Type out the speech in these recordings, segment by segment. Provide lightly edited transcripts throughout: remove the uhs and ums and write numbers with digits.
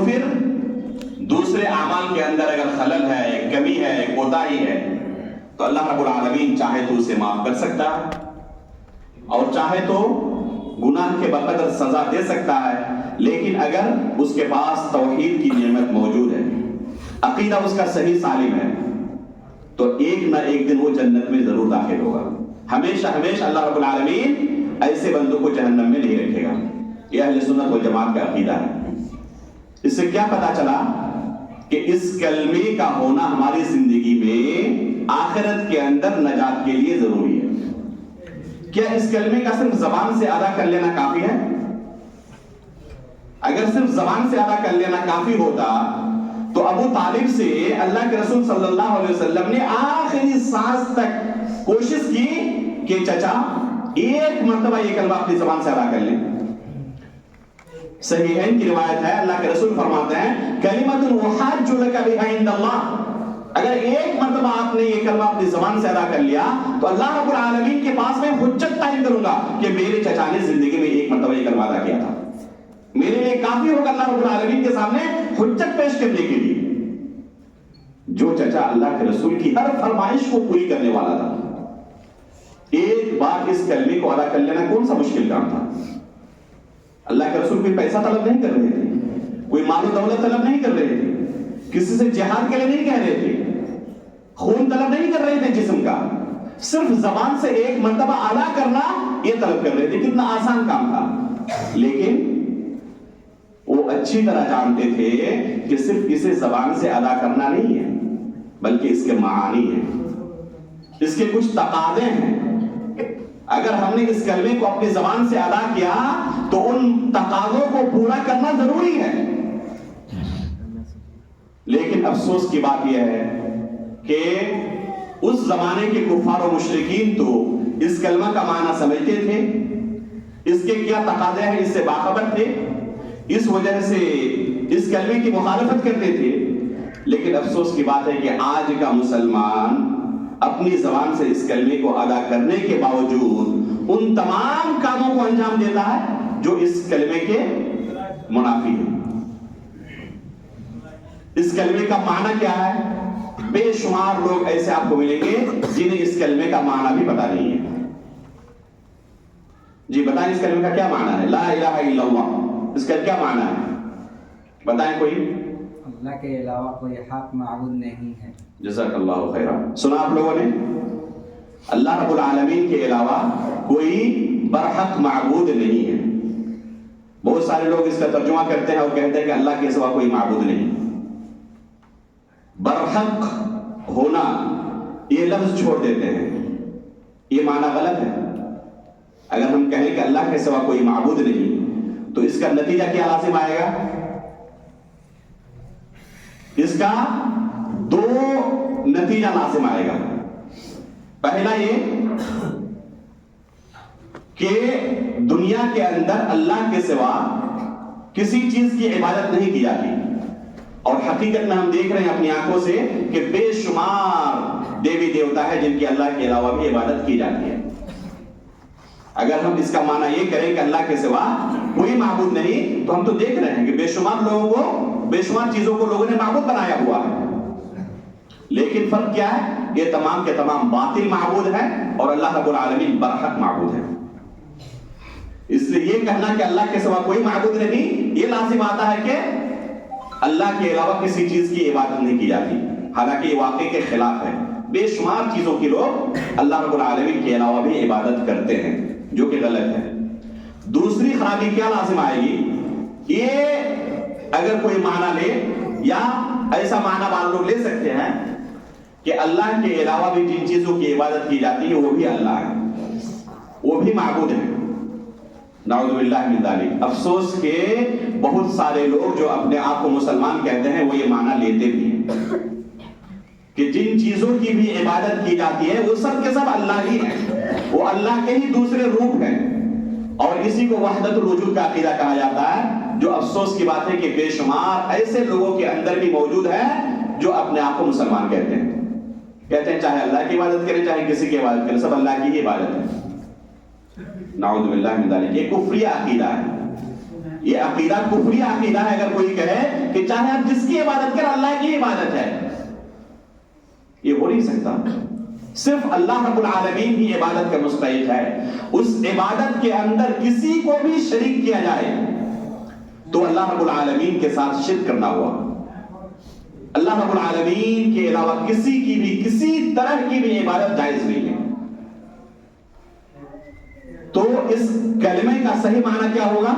پھر دوسرے اعمال کے اندر اگر خلل ہے، کمی ہے، کوتاہی ہے، تو اللہ رب العالمین چاہے تو اسے معاف کر سکتا ہے اور چاہے تو گناہ کے بقدر سزا دے سکتا ہے. لیکن اگر اس کے پاس توحید کی نعمت موجود ہے، عقیدہ اس کا صحیح سالم ہے، تو ایک نہ ایک دن وہ جنت میں ضرور داخل ہوگا. ہمیشہ ہمیشہ اللہ رب العالمین ایسے بندوں کو جہنم میں نہیں رکھے گا. یہ اہل سنت والجماعت کا عقیدہ ہے. اس سے کیا پتا چلا کہ اس کلمے کا ہونا ہماری زندگی میں آخرت کے اندر نجات کے لیے ضروری ہے. کیا اس کلمے کا صرف زبان سے ادا کر لینا کافی ہے؟ اگر صرف زبان سے ادا کر لینا کافی ہوتا تو ابو طالب سے اللہ کے رسول صلی اللہ علیہ وسلم نے آخری سانس تک کوشش کی کہ چچا ایک مرتبہ یہ کلمہ اپنی زبان سے ادا کر لیں. صحیحین کی روایت ہے، اللہ کے رسول فرماتے ہیں کلمۃ احاج لک بها عند اللہ، اگر ایک مرتبہ آپ نے یہ کلمہ اپنی زبان سے ادا کر لیا تو اللہ رب العالمین کے پاس میں حجت قائم کروں گا کہ میرے چچا نے زندگی میں ایک مرتبہ یہ کلمہ ادا کیا تھا. میرے لیے کافی ہوگا اللہ رب العالمین کے سامنے حجت پیش کرنے کے لیے. جو چچا اللہ کے رسول کی ہر فرمائش کو پوری کرنے والا تھا، ایک بار اس کلمے کو ادا کر لینا کون سا مشکل کام تھا؟ اللہ کے رسول کوئی پیسہ طلب نہیں کر رہے تھے، کوئی مال و دولت طلب نہیں کر رہے تھے، کسی سے جہاد کے لیے نہیں کہہ رہے تھے، خون طلب نہیں کر رہے تھے جسم کا، صرف زبان سے ایک مرتبہ ادا کرنا یہ طلب کر رہے تھے. کتنا آسان کام تھا. لیکن وہ اچھی طرح جانتے تھے کہ صرف اسے زبان سے ادا کرنا نہیں ہے، بلکہ اس کے معانی ہیں، اس کے کچھ تقاضے ہیں. اگر ہم نے اس کلمے کو اپنی زبان سے ادا کیا تو ان تقاضوں کو پورا کرنا ضروری ہے. لیکن افسوس کی بات یہ ہے کہ اس زمانے کے کفار و مشرکین تو اس کلمہ کا معنی سمجھتے تھے، اس کے کیا تقاضے ہیں اس سے باخبر تھے، اس وجہ سے اس کلمے کی مخالفت کرتے تھے. لیکن افسوس کی بات ہے کہ آج کا مسلمان اپنی زبان سے اس کلمے کو ادا کرنے کے باوجود ان تمام کاموں کو انجام دیتا ہے جو اس کلمے کے منافی ہیں. اس کلمے کا معنی کیا ہے؟ بے شمار لوگ ایسے آپ کو ملیں گے جنہیں اس کلمے کا معنی بھی پتہ نہیں ہے. جی بتائیں اس کلمے کا کیا معنی ہے؟ لا الہ الا اللہ، اس کا کیا معنی ہے؟ بتائیں کوئی. اللہ کے علاوہ کوئی حق معبود نہیں ہے. جزاک اللہ خیرہ. سنا آپ لوگوں نے؟ اللہ رب العالمین کے علاوہ کوئی برحق معبود نہیں ہے. بہت سارے لوگ اس کا ترجمہ کرتے ہیں اور کہتے ہیں کہ اللہ کے سوا کوئی معبود نہیں. برحق ہونا یہ لفظ چھوڑ دیتے ہیں، یہ معنی غلط ہے. اگر ہم کہیں کہ اللہ کے سوا کوئی معبود نہیں تو اس کا نتیجہ کیا لازم آئے گا؟ اس کا دو نتیجہ لازم آئے گا. پہلا یہ کہ دنیا کے اندر اللہ کے سوا کسی چیز کی عبادت نہیں کی جاتی، اور حقیقت میں ہم دیکھ رہے ہیں اپنی آنکھوں سے کہ بے شمار دیوی دیوتا ہے جن کی اللہ کے علاوہ بھی عبادت کی جاتی ہے. اگر ہم اس کا معنی یہ کریں کہ اللہ کے سوا کوئی معبود نہیں تو ہم تو دیکھ رہے ہیں کہ بے شمار لوگوں کو، بے شمار چیزوں کو لوگوں نے معبود بنایا ہوا ہے. لیکن فرق کیا ہے؟ یہ تمام کے تمام باطل معبود ہیں اور اللہ رب العالمین برحق معبود ہے. اس لیے یہ کہنا کہ اللہ کے سوا کوئی معبود نہیں، یہ لازم آتا ہے کہ اللہ کے علاوہ کسی چیز کی عبادت نہیں کی جاتی، حالانکہ یہ واقعے کے خلاف ہے. بے شمار چیزوں کی لوگ اللہ رب العالمین کے علاوہ بھی عبادت کرتے ہیں، جو کہ غلط ہے. دوسری خرابی کیا لازم آئے گی؟ یہ اگر کوئی معنی لے، یا ایسا معنی مان لوگ لے سکتے ہیں کہ اللہ کے علاوہ بھی جن چیزوں کی عبادت کی جاتی ہے وہ بھی اللہ ہے، وہ بھی معبود ہے. نعوذ باللہ من ذالک. افسوس کہ بہت سارے لوگ جو اپنے آپ کو مسلمان کہتے ہیں وہ یہ معنی لیتے بھی ہیں کہ جن چیزوں کی بھی عبادت کی جاتی ہے وہ سب کے سب اللہ ہی ہیں، وہ اللہ کے ہی دوسرے روپ ہیں. اور اسی کو وحدت الوجود کا عقیدہ کہا جاتا ہے، جو افسوس کی بات ہے کہ بے شمار ایسے لوگوں کے اندر بھی موجود ہے جو اپنے آپ کو مسلمان کہتے ہیں چاہے اللہ کی عبادت کریں چاہے کسی کی عبادت کریں، سب اللہ کی ہی عبادت ہے. نعوذ باللہ من ذالک. یہ کفری عقیدہ ہے، یہ عقیدہ کفری عقیدہ ہے اگر کوئی کہے کہ چاہے آپ جس کی عبادت کریں اللہ کی عبادت ہے. یہ ہو نہیں سکتا. صرف اللہ رب العالمین کی عبادت کا مستحق ہے. اس عبادت کے اندر کسی کو بھی شریک کیا جائے تو اللہ رب العالمین کے ساتھ شرک کرنا ہوا. اللہ رب العالمین کے علاوہ کسی کی بھی کسی طرح کی بھی عبادت جائز نہیں ہے. تو اس کلمے کا صحیح معنی کیا ہوگا؟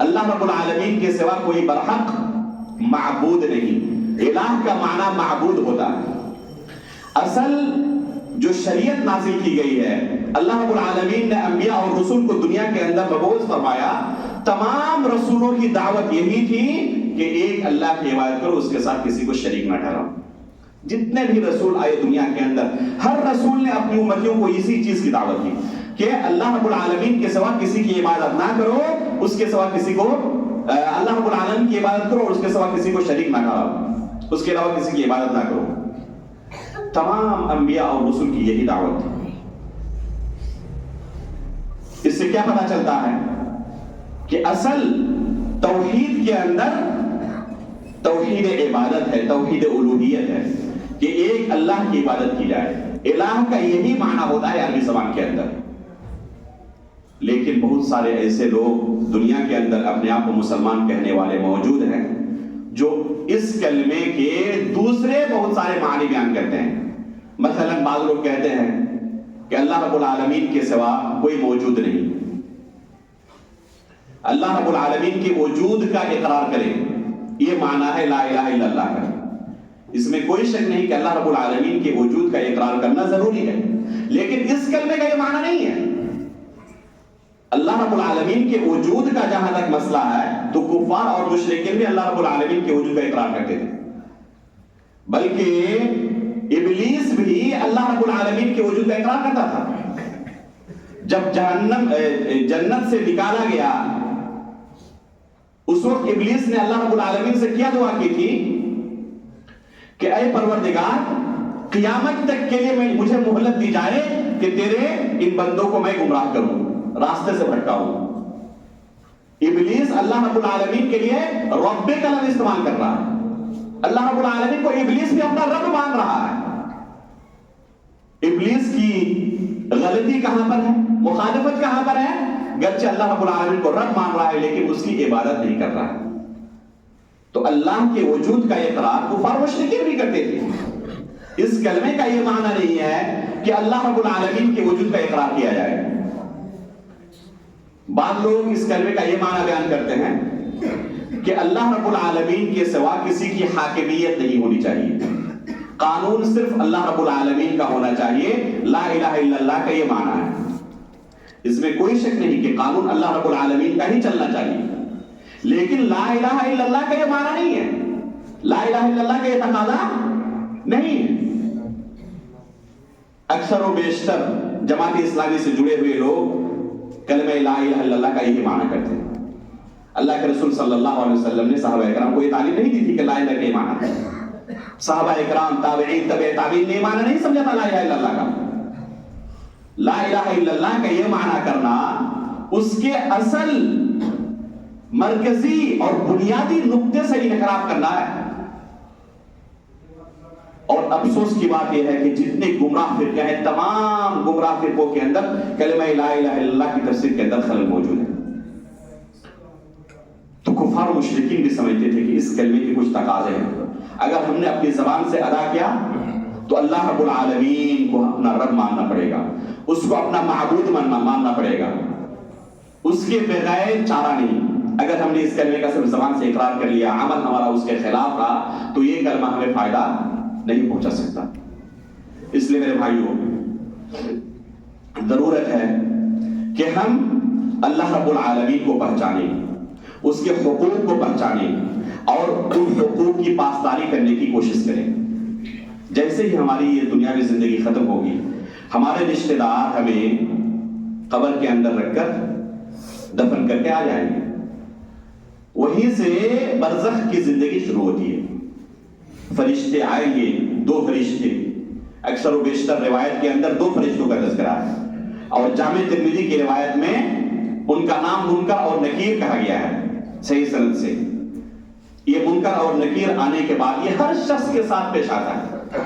اللہ رب العالمین کے سوا کوئی برحق معبود نہیں. الہ کا معنی معبود ہوتا ہے. اصل جو شریعت نازل کی گئی ہے, اللہ رب العالمین نے انبیاء اور رسول کو دنیا کے اندر مبعوث فرمایا. تمام رسولوں کی دعوت یہی تھی کہ ایک اللہ کی عبادت کرو, اس کے ساتھ کسی کو شریک نہ ٹھہراؤ. جتنے بھی رسول آئے دنیا کے اندر, ہر رسول نے اپنی امتیوں کو اسی چیز کی دعوت دی کہ اللہ رب العالمین کے سوا کسی کی عبادت نہ کرو, اس کے سوا کسی کو اللہ رب العالمین کی عبادت کرو اور اس کے سوا کسی کو شریک نہ ٹھہراؤ, اس کے علاوہ کسی کی عبادت نہ کرو. تمام انبیاء اور رسول کی یہی دعوت تھی. اس سے کیا پتہ چلتا ہے کہ اصل توحید کے اندر توحید عبادت ہے, توحید الوہیت ہے کہ ایک اللہ کی عبادت کی جائے. الہ کا یہی معنی ہوتا ہے عربی زبان کے اندر. لیکن بہت سارے ایسے لوگ دنیا کے اندر اپنے آپ کو مسلمان کہنے والے موجود ہیں جو اس کلمے کے دوسرے بہت سارے معنی بیان کرتے ہیں. مثلا بعض لوگ کہتے ہیں کہ اللہ رب العالمین کے سوا کوئی موجود نہیں. اللہ رب العالمین کے وجود کا اقرار کرے, یہ معنی ہے لا الہ الا اللہ کا. اس میں کوئی شک نہیں کہ اللہ رب العالمین کے وجود کا اقرار کرنا ضروری ہے, لیکن اس کلمے کا یہ معنی نہیں ہے. اللہ رب العالمین کے وجود کا جہاں تک مسئلہ ہے تو کفار اور مشرکین بھی اللہ رب العالمین کے وجود کا اقرار کرتے تھے, بلکہ ابلیس بھی اللہ رب العالمین کے وجود کا اقرار کرتا تھا. جب جنت سے نکالا گیا اس وقت ابلیس نے اللہ رب العالمین سے کیا دعا کی تھی کہ اے پروردگار, قیامت تک کے لیے مجھے مہلت دی جائے کہ تیرے ان بندوں کو میں گمراہ کروں, راستے سے بھٹکاؤں. ابلیس اللہ رب العالمین کے لیے رب کا لفظ استعمال کر رہا ہے. اللہ رب العالمین کو ابلیس بھی اپنا رب مان رہا ہے. ابلیس کی غلطی کہاں پر ہے, مخالفت کہاں پر ہے؟ گرچہ اللہ رب العالمین کو رب مان رہا ہے لیکن اس کی عبادت نہیں کر رہا ہے. تو اللہ کے وجود کا اقرار کفار مشرکین بھی کرتے تھے. اس کلمے کا یہ معنی نہیں ہے کہ اللہ رب العالمین کے وجود کا اقرار کیا جائے. بعض لوگ اس کلمے کا یہ معنی بیان کرتے ہیں کہ اللہ رب العالمین کے سوا کسی کی حاکمیت نہیں ہونی چاہیے, قانون صرف اللہ رب العالمین کا ہونا چاہیے. لا الہ الا اللہ کا یہ معنی ہے. اس میں کوئی شک نہیں کہ قانون اللہ رب العالمین کا ہی چلنا چاہیے, لیکن لا الہ الا اللہ کا یہ معنی نہیں ہے. لا الہ الا اللہ کا یہ تقاضا نہیں ہے. اکثر و بیشتر جماعت اسلامی سے جڑے ہوئے لوگ کلمہ لا الہ الا اللہ کا یہی معنی کرتے ہیں. اللہ کے رسول صلی اللہ علیہ وسلم نے صحابہ اکرام کو یہ تعلیم نہیں دی تھی کہ لا الہ کا یہ معنی ہے. صحابہ اکرام, تابعین, تبع تابعین نے یہ معنی نہیں سمجھا تھا لا الہ الا اللہ کا. لا الہ الا اللہ کا یہ معنی کرنا اس کے اصل مرکزی اور بنیادی نقطے سے انحراف کرنا ہے. اور افسوس کی بات یہ ہے کہ جتنے گمراہ فرقے ہیں, تمام گمراہ فرقوں کے اندر کلمہ لا الہ الا اللہ کی تفسیر کے اندر خلل موجود ہے. تو کفار و مشرکین بھی سمجھتے تھے کہ اس کلمے کے کچھ تقاضے ہیں. اگر ہم نے اپنی زبان سے ادا کیا تو اللہ رب العالمین کو اپنا رب ماننا پڑے گا, اس کو اپنا معبود ماننا پڑے گا, اس کے بغیر چارہ نہیں. اگر ہم نے اس کلمے کا صرف زبان سے اقرار کر لیا, عمل ہمارا اس کے خلاف رہا, تو یہ کلمہ ہمیں فائدہ نہیں پہنچا سکتا. اس لیے میرے بھائیوں, ضرورت ہے کہ ہم اللہ رب العالمین کو پہچانیں, اس کے حقوق کو پہچانیں اور ان حقوق کی پاسداری کرنے کی کوشش کریں. جیسے ہی ہماری یہ دنیاوی زندگی ختم ہوگی, ہمارے رشتہ دار ہمیں قبر کے اندر رکھ کر دفن کر کے آ جائیں گے. وہیں سے برزخ کی زندگی شروع ہوتی ہے. فرشتے آئیں گے, 2 فرشتے. اکثر و بیشتر روایت کے اندر 2 فرشتوں کا تذکرہ ہے, اور جامع ترمذی کی روایت میں ان کا نام منکر اور نکیر کہا گیا ہے. صحیح سند سے. یہ منکر اور نکیر آنے کے بعد یہ ہر شخص کے ساتھ پیش آتا ہے.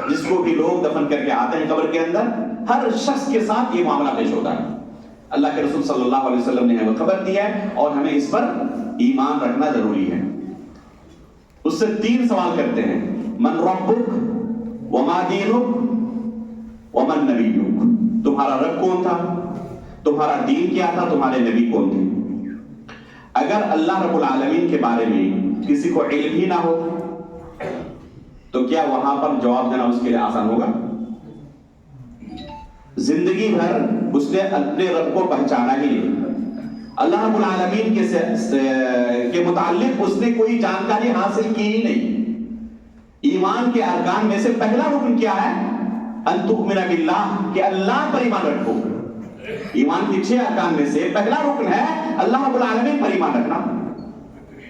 جس کو بھی لوگ دفن کر کے آتے ہیں قبر کے اندر، ہر شخص کے ساتھ یہ معاملہ پیش ہوتا ہے. اللہ کے رسول صلی اللہ علیہ وسلم نے ہمیں خبر دی ہے اور ہمیں اس پر ایمان رکھنا ضروری ہے. اس سے 3 سوال کرتے ہیں: من ربک وما دینک ومن نبیک. تمہارا رب کون تھا، تمہارا دین کیا تھا، تمہارے نبی کون تھے. اگر اللہ رب العالمین کے بارے میں کسی کو علم ہی نہ ہو تو کیا وہاں پر جواب دینا اس کے لیے آسان ہوگا؟ زندگی بھر اس نے اپنے رب کو پہچانا ہی نہیں. اللہ رب العالمین کے متعلق اس نے کوئی جانکاری حاصل کی ہی نہیں. ایمان کے ارکان میں سے پہلا رکن کیا ہے؟ ان تؤمن باللہ، کہ اللہ پر ایمان رکھو. ایمان کے 6 ارکان میں سے پہلا رکن ہے اللہ رب العالمین پر ایمان رکھنا.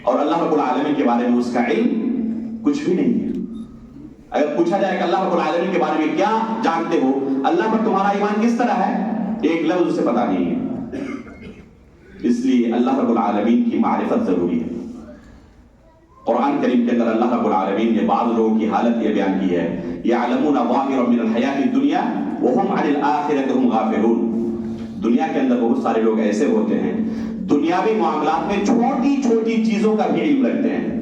اور اللہ رب العالمین کے بارے میں اس کا علم کچھ بھی نہیں ہے. اگر پوچھا جائے کہ اللہ رب العالمین کے بارے میں کیا جانتے ہو، اللہ پر تمہارا ایمان کس طرح ہے، ایک لفظ اسے پتا نہیں ہے. اس لیے اللہ رب العالمین کی معرفت ضروری ہے. قرآن کریم کے اندر اللہ رب العالمین نے بعض لوگوں کی حالت یہ بیان کی ہے: یعلمون ظاہرا من الحیات الدنیا وهم عن الآخرۃ هم غافلون. دنیا کے اندر بہت سارے لوگ ایسے ہوتے ہیں دنیاوی معاملات میں چھوٹی چھوٹی چیزوں کا بھی علم رکھتے ہیں.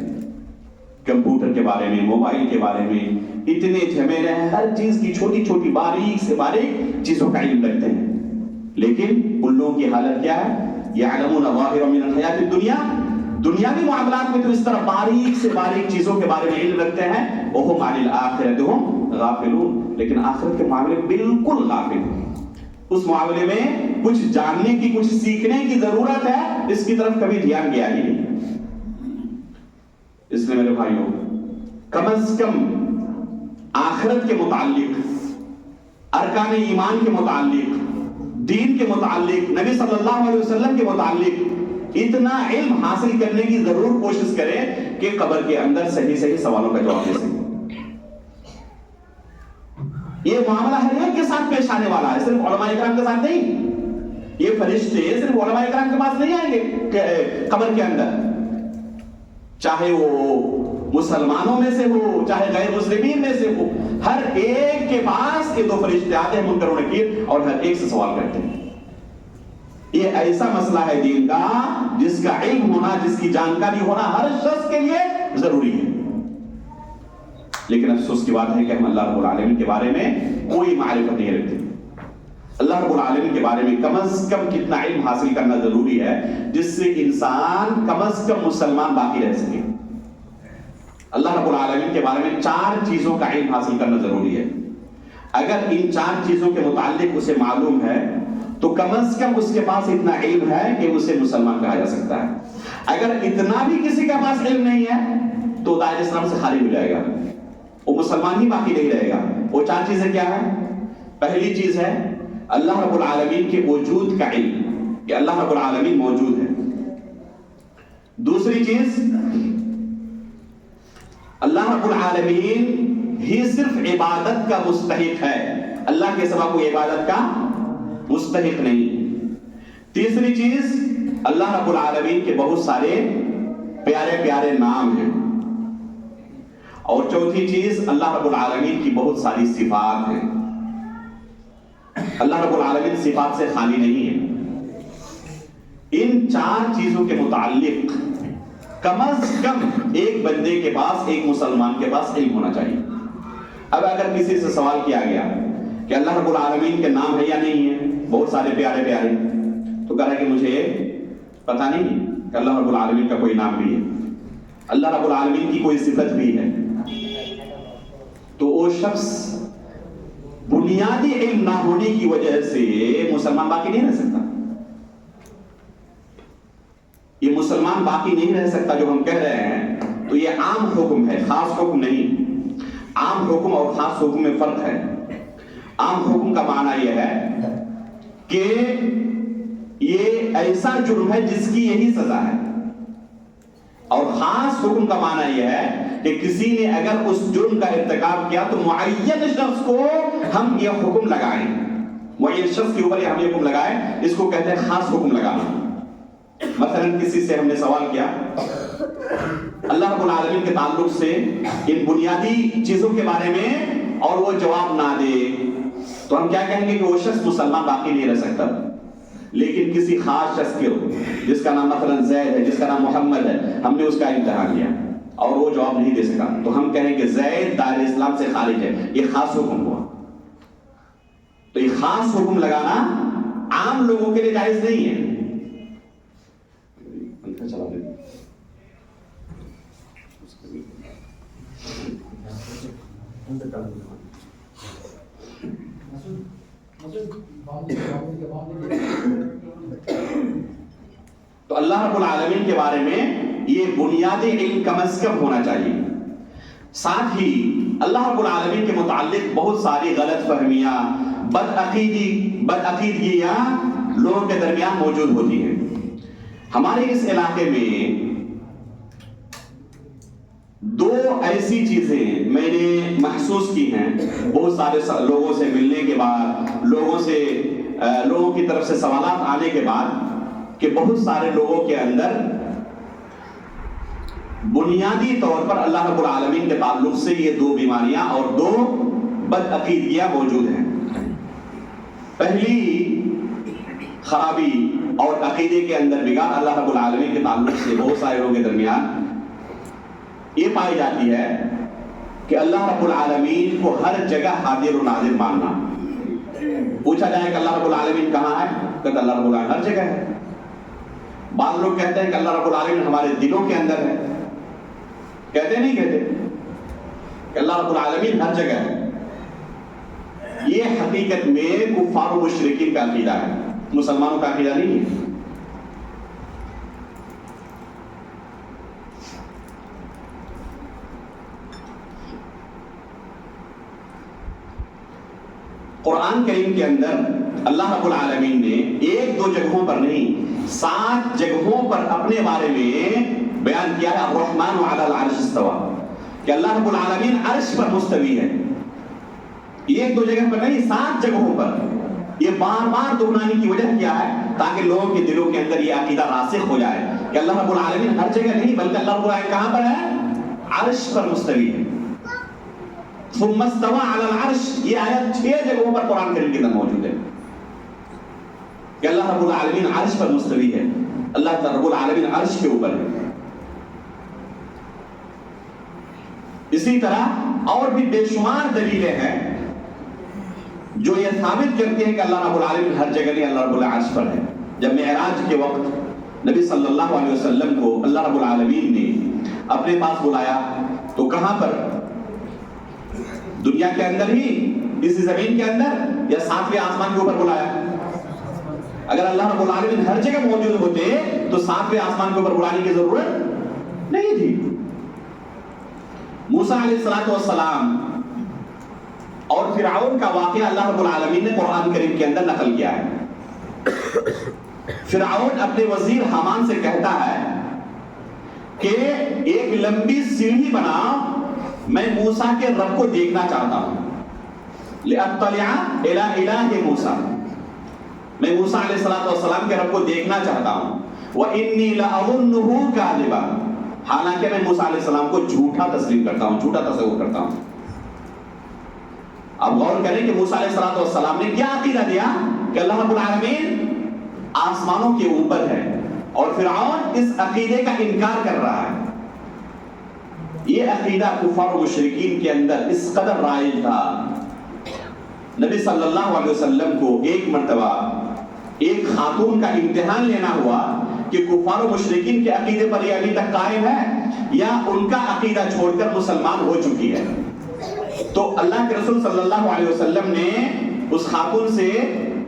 کمپیوٹر کے بارے میں، موبائل کے بارے میں اتنے جھمیلے ہیں، ہر چیز کی چھوٹی چھوٹی باریک سے باریک چیزوں کا علم رکھتے ہیں. لیکن ان لوگوں کی حالت کیا ہے؟ یعلمون ظاہرا من الحیات الدنیا، دنیاوی معاملات میں تو اس طرح باریک سے باریک چیزوں کے بارے میں علم رکھتے ہیں. وهم عن الآخرۃ هم غافلون، لیکن آخرت کے معاملے میں بالکل غافل ہیں. اس معاملے میں کچھ جاننے کی، کچھ سیکھنے کی ضرورت ہے، اس کی طرف کبھی دھیان گیا ہی نہیں. اس لیے میرے بھائیوں، کم از کم آخرت کے متعلق، ارکان ایمان کے متعلق، دین کے متعلق، نبی صلی اللہ علیہ وسلم کے متعلق اتنا علم حاصل کرنے کی ضرور کوشش کریں کہ قبر کے اندر صحیح صحیح سوالوں کا جواب دے سکیں. یہ معاملہ ہر ایک کے ساتھ پیش آنے والا ہے، صرف علماء کرام کے ساتھ نہیں. یہ فرشتے صرف علماء کرام کے پاس نہیں آئیں گے قبر کے اندر، چاہے وہ مسلمانوں میں سے ہو، چاہے غیر مسلمین میں سے ہو. ہر ایک کے پاس یہ 2 فرشتے آتے ہیں، منکر و نکیر، اور ہر ایک سے سوال کرتے ہیں. یہ ایسا مسئلہ ہے دین کا جس کا علم ہونا، جس کی جانکاری ہونا ہر شخص کے لیے ضروری ہے. لیکن افسوس کی بات ہے کہ ہم اللہ رب العالمین کے بارے میں کوئی معرفت نہیں رکھتے. اللہ رب العالمین کے بارے میں کم از کم کتنا علم حاصل کرنا ضروری ہے جس سے انسان کم از کم مسلمان باقی رہ سکے. اللہ رب العالمین کے بارے میں 4 چیزوں کا علم حاصل کرنا ضروری ہے. اگر ان 4 چیزوں کے متعلق اسے معلوم ہے تو کم از کم اس کے پاس اتنا علم ہے کہ اسے مسلمان کہا جا سکتا ہے. اگر اتنا بھی کسی کے پاس علم نہیں ہے تو دائرہ اسلام سے خالی ہو جائے گا، وہ مسلمان ہی باقی نہیں رہے گا. وہ 4 چیزیں کیا ہیں؟ پہلی چیز ہے اللہ رب العالمین کے وجود کا علم، کہ اللہ رب العالمین موجود ہے. دوسری چیز، اللہ رب العالمین ہی صرف عبادت کا مستحق ہے، اللہ کے سوا کوئی عبادت کا مستحق نہیں. تیسری چیز، اللہ رب العالمین کے بہت سارے پیارے پیارے نام ہیں. اور چوتھی چیز، اللہ رب العالمین کی بہت ساری صفات ہیں. اللہ رب العالمین صفات سے خالی نہیں ہے. ان 4 چیزوں کے متعلق کم از کم ایک بندے کے پاس، ایک مسلمان کے پاس علم ہونا چاہیے. اب اگر کسی سے سوال کیا گیا کہ اللہ رب العالمین کے نام ہے یا نہیں ہے، بہت سارے پیارے پیارے، تو کہا کہ مجھے پتا نہیں کہ اللہ رب العالمین کا کوئی نام بھی ہے، اللہ رب العالمین کی کوئی صفت بھی ہے، تو وہ شخص بنیادی علم نہ ہونے کی وجہ سے مسلمان باقی نہیں رہ سکتا. یہ مسلمان باقی نہیں رہ سکتا جو ہم کہہ رہے ہیں تو یہ عام حکم ہے، خاص حکم نہیں. عام حکم اور خاص حکم میں فرق ہے. عام حکم کا معنی یہ ہے کہ یہ ایسا جرم ہے جس کی یہی سزا ہے، اور خاص حکم کا معنی یہ ہے کہ کسی نے اگر اس جرم کا ارتکاب کیا تو معین شخص کو ہم یہ حکم لگائیں، معین شخص کے اوپر ہم یہ حکم لگائیں. اس کو کہتے ہیں خاص حکم لگانا. مثلا کسی سے ہم نے سوال کیا تعلق سے ان بنیادی چیزوں کے بارے میں اور وہ جواب نہ دے تو ہم کیا کہیں گے کہ وہ شخص مسلمان باقی نہیں رہ سکتا. لیکن کسی خاص شخص کے جس کا نام مثلا زید ہے, جس کا نام محمد ہے, ہم نے اس کا امتحان لیا اور وہ جواب نہیں دے سکا تو ہم کہیں کہ زید دائرہ اسلام سے خارج ہے. یہ خاص حکم ہوا. تو یہ خاص حکم لگانا عام لوگوں کے لیے جائز نہیں ہے. تو اللہ رب العالمین کے بارے میں یہ بنیادی علم کم از کم ہونا چاہیے. ساتھ ہی اللہ رب العالمین کے متعلق بہت ساری غلط فہمیاں, بدعقیدگیاں لوگوں کے درمیان موجود ہوتی ہیں. ہمارے اس علاقے میں دو ایسی چیزیں میں نے محسوس کی ہیں بہت سارے لوگوں سے ملنے کے بعد, لوگوں کی طرف سے سوالات آنے کے بعد, کہ بہت سارے لوگوں کے اندر بنیادی طور پر اللہ رب العالمین کے تعلق سے یہ دو بیماریاں اور دو بدعقیدگیاں موجود ہیں. پہلی خرابی اور عقیدے کے اندر بگاڑ اللہ رب العالمین کے تعلق سے بہت سارے لوگوں کے درمیان یہ پائی جاتی ہے کہ اللہ رب العالمین کو ہر جگہ حاضر و ناظر ماننا. پوچھا جائے کہ اللہ رب العالمین کہاں ہے, کہتے اللہ رب العالمین ہر جگہ ہے. بعض لوگ کہتے ہیں کہ اللہ رب العالمین ہمارے دلوں کے اندر ہے. کہتے نہیں کہتے کہ اللہ رب العالمین ہر جگہ ہے. یہ حقیقت میں کفار و مشرکین کا عقیدہ ہے, مسلمانوں کا عقیدہ نہیں ہے. قرآن کریم کے اندر اللہ رب العالمین نے ایک دو جگہوں پر نہیں 7 جگہوں پر اپنے بارے میں بیان کیا ہے الرحمن علی العرش استوى, کہ اللہ رب العالمین عرش پر مستوی ہے. ایک دو جگہ پر نہیں 7 جگہوں پر. یہ بار بار دہرانے کی وجہ کیا ہے, تاکہ لوگوں کے دلوں کے اندر یہ عقیدہ راسخ ہو جائے کہ اللہ رب العالمین ہر جگہ نہیں بلکہ اللہ رب العالمین کہاں پر ہے, عرش پر مستوی ہے. ثم استوى على العرش, یہ آیت 6 جگہوں پر قرآن کریم کے اندر موجود ہے کہ اللہ رب العالمین عرش پر مستوی ہے. اللہ رب العالمین عرش کے اوپر ہے. اسی طرح اور بھی بے شمار دلیلیں ہیں جو یہ ثابت کرتی ہیں کہ اللہ رب العالمین ہر جگہ نہیں, اللہ رب العالمین عرش پر ہے. جب معراج کے وقت نبی صلی اللہ علیہ وسلم کو اللہ رب العالمین نے اپنے پاس بلایا تو کہاں پر, دنیا کے اندر ہی, اسی زمین کے اندر, یا 7ویں آسمان کے اوپر بلایا؟ اگر اللہ رب العالمین ہر جگہ موجود ہوتے تو 7ویں آسمان کے اوپر بلانے کی ضرورت نہیں تھی. موسیٰ علیہ السلام اور فرعون کا واقعہ اللہ رب العالمین نے قرآن کریم کے اندر نقل کیا ہے. فرعون اپنے وزیر حامان سے کہتا ہے کہ ایک لمبی سیڑھی بنا, میں موسیٰ کے رب کو دیکھنا چاہتا ہوں. لأطلع إلى إله موسیٰ, میں موسیٰ علیہ السلام کے رب کو دیکھنا چاہتا ہوں. وإني لأظنه كاذبا, حالانکہ میں موسیٰ علیہ السلام کو جھوٹا تسلیم کرتا ہوں, جھوٹا تصور کرتا ہوں. اب غور کریں کہ موسیٰ علیہ السلام نے کیا عقیدہ دیا کہ اللہ رب العالمین آسمانوں کے اوپر ہے, اور فرعون اس عقیدے کا انکار کر رہا ہے. یہ عقیدہ کفار و مشرکین کے اندر اس قدر رائج تھا. نبی صلی اللہ علیہ وسلم کو ایک مرتبہ ایک خاتون کا امتحان لینا ہوا کہ کفار و مشرکین کے عقیدے پر یہ ابھی تک قائم ہے یا ان کا عقیدہ چھوڑ کر مسلمان ہو چکی ہے. تو اللہ کے رسول صلی اللہ علیہ وسلم نے اس خاتون سے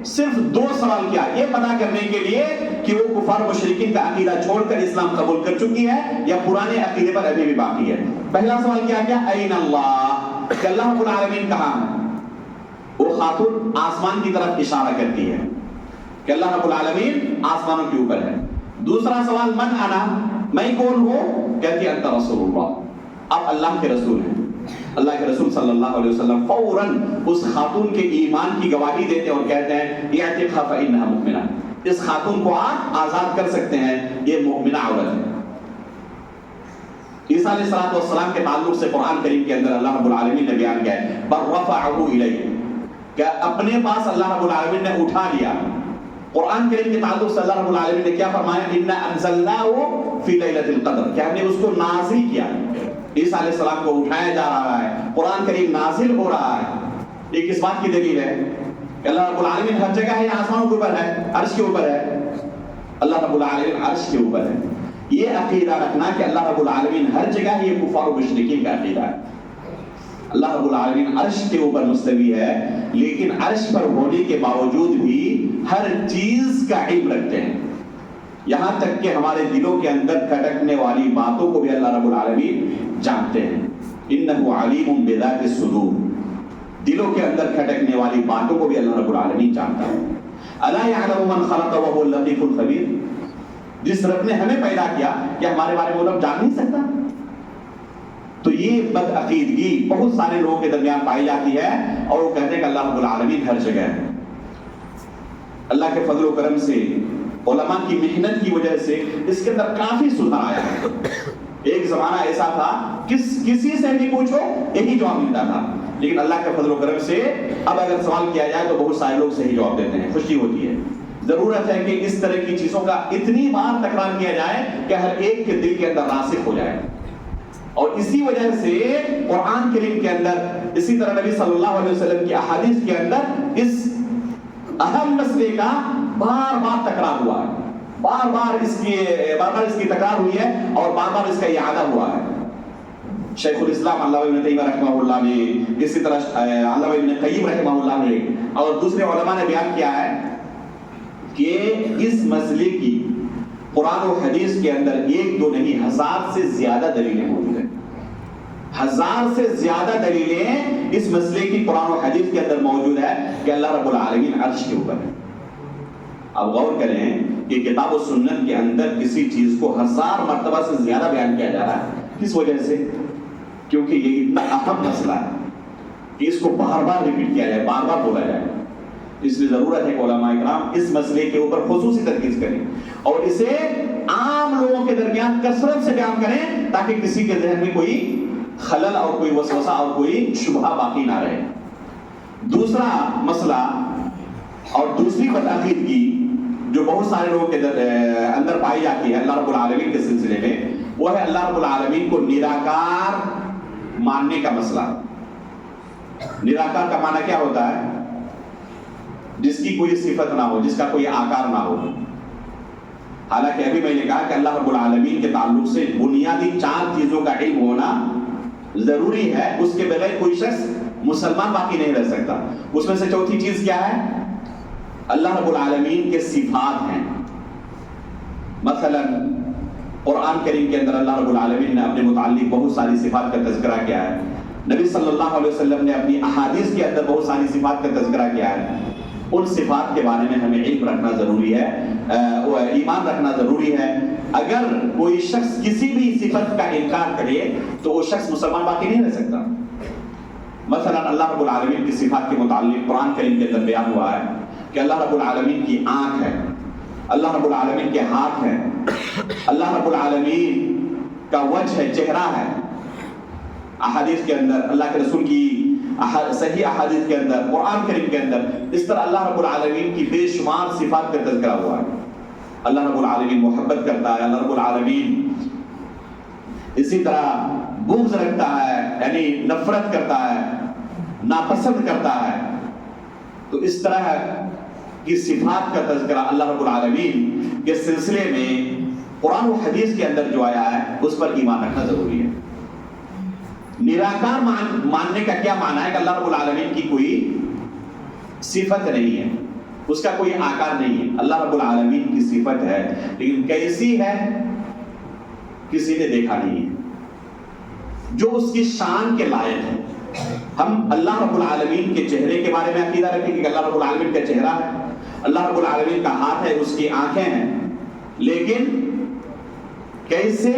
صرف 2 سوال کیا, یہ پتا کرنے کے لیے کہ وہ کفار و مشرکین کا عقیدہ چھوڑ کر اسلام قبول کر چکی ہے یا پرانے عقیدے پر ابھی بھی باقی ہے. پہلا سوال کیا کیا, این اللہ, کہ اللہ رب العالمین کہاں ہے. وہ خاتون آسمان کی طرف اشارہ کرتی ہے کہ اللہ رب العالمین آسمانوں کے اوپر ہے. دوسرا سوال من انا, میں کون ہوں, کہتی ہے انت رسول اللہ, اب اللہ کے رسول ہیں. اللہ کے رسول صلی اللہ علیہ وسلم فوراً اس خاتون کے ایمان کی گواہی دیتے اور کہتے ہیں اعتقها فإنها مؤمنہ, اس خاتون کو آپ آزاد کر سکتے ہیں, یہ مؤمنہ عورت ہے. عیسیٰ علیہ السلام کے تعلق سے قرآن کریم کے اندر اللہ رب العالمین نے بیان کیا ہے بل رفعہ الیہ، کہ اپنے پاس اللہ رب العالمین نے اٹھا لیا. قرآن کریم کے تعلق سے اللہ رب العالمین نے کیا فرمایا؟ انا انزلناہ فی لیلۃ القدر، کہ ہم نے اس کو نازل کیا. عیسیٰ علیہ السلام کو اٹھایا جا رہا ہے، قرآن کریم نازل ہو رہا ہے. یہ کس بات کی دلیل ہے؟ کہ اللہ رب العالمین ہر جگہ ہے، آسمانوں کے اوپر ہے، عرش کے اوپر ہے. اللہ رب العالمین عرش کے اوپر ہے. یہ عقیدہ رکھنا کہ اللہ رب العالمین ہر جگہ ہے، یہ کفار و مشرکین کا عقیدہ ہے. اللہ رب العالمین عرش کے اوپر مستوی ہے، لیکن عرش پر ہونے کے باوجود بھی ہر چیز کا علم رکھتے ہیں. یہاں تک کہ ہمارے دلوں کے اندر کھٹکنے والی باتوں کو بھی اللہ رب العالمین جانتے ہیں. انہ علیم بذات الصدور، دلوں کے اندر کھٹکنے والی باتوں کو بھی اللہ رب العالمین جانتا ہے. الا یعلم من خلق وهو اللطیف الخبیر، جس رب نے ہمیں پیدا کیا کیا ہمارے بارے میں وہ رب جان نہیں سکتا؟ تو یہ بد عقیدگی بہت سارے لوگوں کے درمیان پائی جاتی ہے، اور وہ کہتے ہیں کہ اللہ رب العالمین ہر جگہ ہے. اللہ کے فضل و کرم سے، علماء کی محنت کی وجہ سے اس کے اندر کافی سدھار آیا ہے. ایک زمانہ ایسا تھا کسی سے بھی پوچھو یہی جواب ملتا تھا، لیکن اللہ کے فضل و کرم سے اب اگر سوال کیا جائے تو بہت سارے لوگ صحیح جواب دیتے ہیں. خوشی ہوتی ہے. ضرورت ہے کہ اس طرح کی چیزوں کا اتنی بار تکرار کیا جائے کہ ہر ایک کے دل کے اندر راسخ ہو جائے. اور اسی وجہ سے قرآن کریم کے اندر، اسی طرح نبی صلی اللہ علیہ وسلم کی احادیث کے اندر اس اہم مسئلے کا بار بار تکرار ہوا ہے. بار بار اس کی تکرار ہوئی ہے، اور بار بار اس کا اعادہ ہوا ہے. شیخ الاسلام علامہ ابن تیمیہ رحمہ اللہ نے، اسی طرح علامہ ابن قیم رحمہ اللہ نے، اور دوسرے علماء نے بیان کیا ہے کہ اس مسئلے کی قرآن و حدیث کے اندر ایک دو نہیں، 1000 سے زیادہ دلیلیں موجود ہیں. 1000 سے زیادہ دلیلیں اس مسئلے کی قرآن و حدیث کے اندر موجود ہے کہ اللہ رب العالمین عرش کے اوپر ہے. اب غور کریں کہ کتاب و سنت کے اندر کسی چیز کو 1000 مرتبہ سے زیادہ بیان کیا جا رہا ہے. کس وجہ سے؟ کیونکہ یہ اتنا اہم مسئلہ ہے کہ اس کو بار بار ریپیٹ کیا جائے، بار بار بولا جائے. اس لیے ضرورت ہے کہ علماء اکرام اس مسئلے کے اوپر خصوصی ترکیز کریں اور اسے عام لوگوں کے درمیان کثرت سے بیان کریں، تاکہ کسی کے ذہن میں کوئی خلل اور کوئی وسوسہ اور کوئی شبہہ باقی نہ رہے. دوسرا مسئلہ اور دوسری بدعقیدگی جو بہت سارے لوگوں کے اندر پائی جاتی ہے اللہ رب العالمین کے سلسلے میں، وہ ہے اللہ رب العالمین کو نراکار ماننے کا مسئلہ. نراکار کا معنی کیا ہوتا ہے؟ جس کی کوئی صفت نہ ہو، جس کا کوئی آکار نہ ہو. حالانکہ ابھی میں نے کہا کہ اللہ رب العالمین کے تعلق سے بنیادی 4 چیزوں کا علم ہونا ضروری ہے، اس کے بغیر کوئی شخص مسلمان باقی نہیں رہ سکتا. اس میں سے چوتھی چیز کیا ہے؟ اللہ رب العالمین کے صفات ہیں. مثلا قرآن کریم کے اندر اللہ رب العالمین نے اپنے متعلق بہت ساری صفات کا تذکرہ کیا ہے. نبی صلی اللہ علیہ وسلم نے اپنی احادیث کے اندر بہت ساری صفات کا تذکرہ کیا ہے. ان صفات کے بارے میں ہمیں علم رکھنا ضروری ہے، ایمان رکھنا ضروری ہے. اگر کوئی شخص کسی بھی صفت کا انکار کرے تو وہ شخص مسلمان باقی نہیں رہ سکتا. مثلا اللہ رب العالمین کی صفات کے متعلق قرآن کریم کے اندر بیان ہوا ہے کہ اللہ رب العالمین کی آنکھ ہے، اللہ رب العالمین کے ہاتھ ہیں، اللہ رب العالمین کا وجہ ہے، چہرہ ہے. احادیث کے اندر، اللہ کے رسول کی صحیح احادیث کے اندر، قرآن کریم کے اندر اس طرح اللہ رب العالمین کی بے شمار صفات کا تذکرہ ہوا ہے. اللہ رب العالمین محبت کرتا ہے، اللہ رب العالمین اسی طرح بغض رکھتا ہے، یعنی نفرت کرتا ہے، ناپسند کرتا ہے. تو اس طرح کی صفات کا تذکرہ اللہ رب العالمین کے سلسلے میں قرآن و حدیث کے اندر جو آیا ہے اس پر ایمان رکھنا ضروری ہے. نراکار ماننے کا کیا معنی ہے؟ کہ اللہ رب العالمین کی کوئی صفت نہیں ہے، اس کا کوئی آکار نہیں ہے. اللہ رب العالمین کی صفت ہے، لیکن کیسی ہے کسی نے دیکھا نہیں ہے، جو اس کی شان کے لائق ہے. ہم اللہ رب العالمین کے چہرے کے بارے میں عقیدہ رکھیں کہ اللہ رب العالمین کا چہرہ ہے، اللہ رب العالمین کا ہاتھ ہے، اس کی آنکھیں ہیں، لیکن کیسے،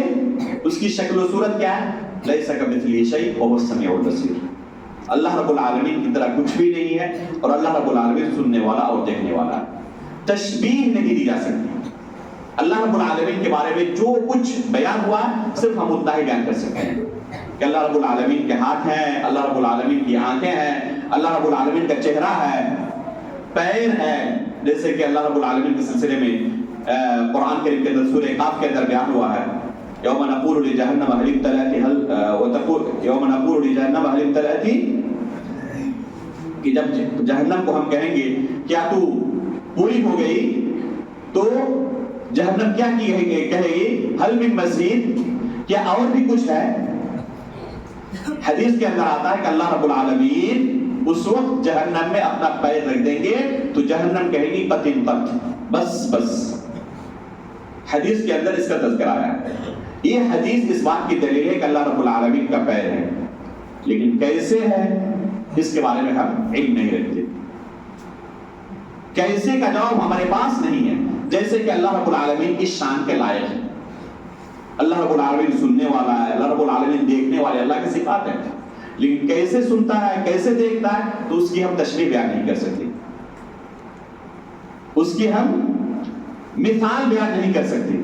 اس کی شکل و صورت کیا ہے؟ لیس کمثلہ شیء وہو السمیع البصیر. اللہ رب العالمین کی طرح کچھ بھی نہیں ہے، اور اللہ رب العالمین سننے والا اور دیکھنے والا ہے. تشبیہ نہیں دی جا سکتی. اللہ رب العالمین کے بارے میں جو کچھ بیان ہوا ہے صرف ہم اتنا ہی بیان کر سکتے ہیں کہ اللہ رب العالمین کے ہاتھ ہیں، اللہ رب العالمین کی آنکھیں ہیں، اللہ رب العالمین کا چہرہ ہے، پیر ہے، جیسے کہ اللہ رب العالمین کے سلسلے میں قرآن کریم کے اندر سورہ قاف کے اندر بیان ہوا ہے، یوم نقول لجہنم هل امتلأت وتقول یوم نقول لجہنم هل امتلأت، کہ جب جہنم کو ہم کہیں گے کیا تو پوری ہو گئی، تو جہنم کیا کہے گی حل من مزید، کیا اور بھی کچھ ہے؟ حدیث کے اندر آتا ہے کہ اللہ رب العالمین اس وقت جہنم میں اپنا پیر رکھ دیں گے تو جہنم کہے گی قطن قط، بس بس۔ حدیث کے اندر اس کا تذکرہ ہے۔ یہ حدیث اس بات کی دلیل ہے کہ اللہ رب العالمین کا پیر ہے، لیکن کیسے ہے اس کے بارے میں ہم علم نہیں رکھتے، کیسے کا جواب ہمارے پاس نہیں ہے۔ جیسے کہ اللہ رب العالمین کی شان کے لائق ہے، اللہ رب العالمین سننے والا ہے، اللہ رب العالمین دیکھنے والے، اللہ کی صفات ہے، لیکن کیسے سنتا ہے، کیسے دیکھتا ہے، تو اس کی ہم تشریح بیان نہیں کر سکتے، اس کی ہم مثال بیان نہیں کر سکتے۔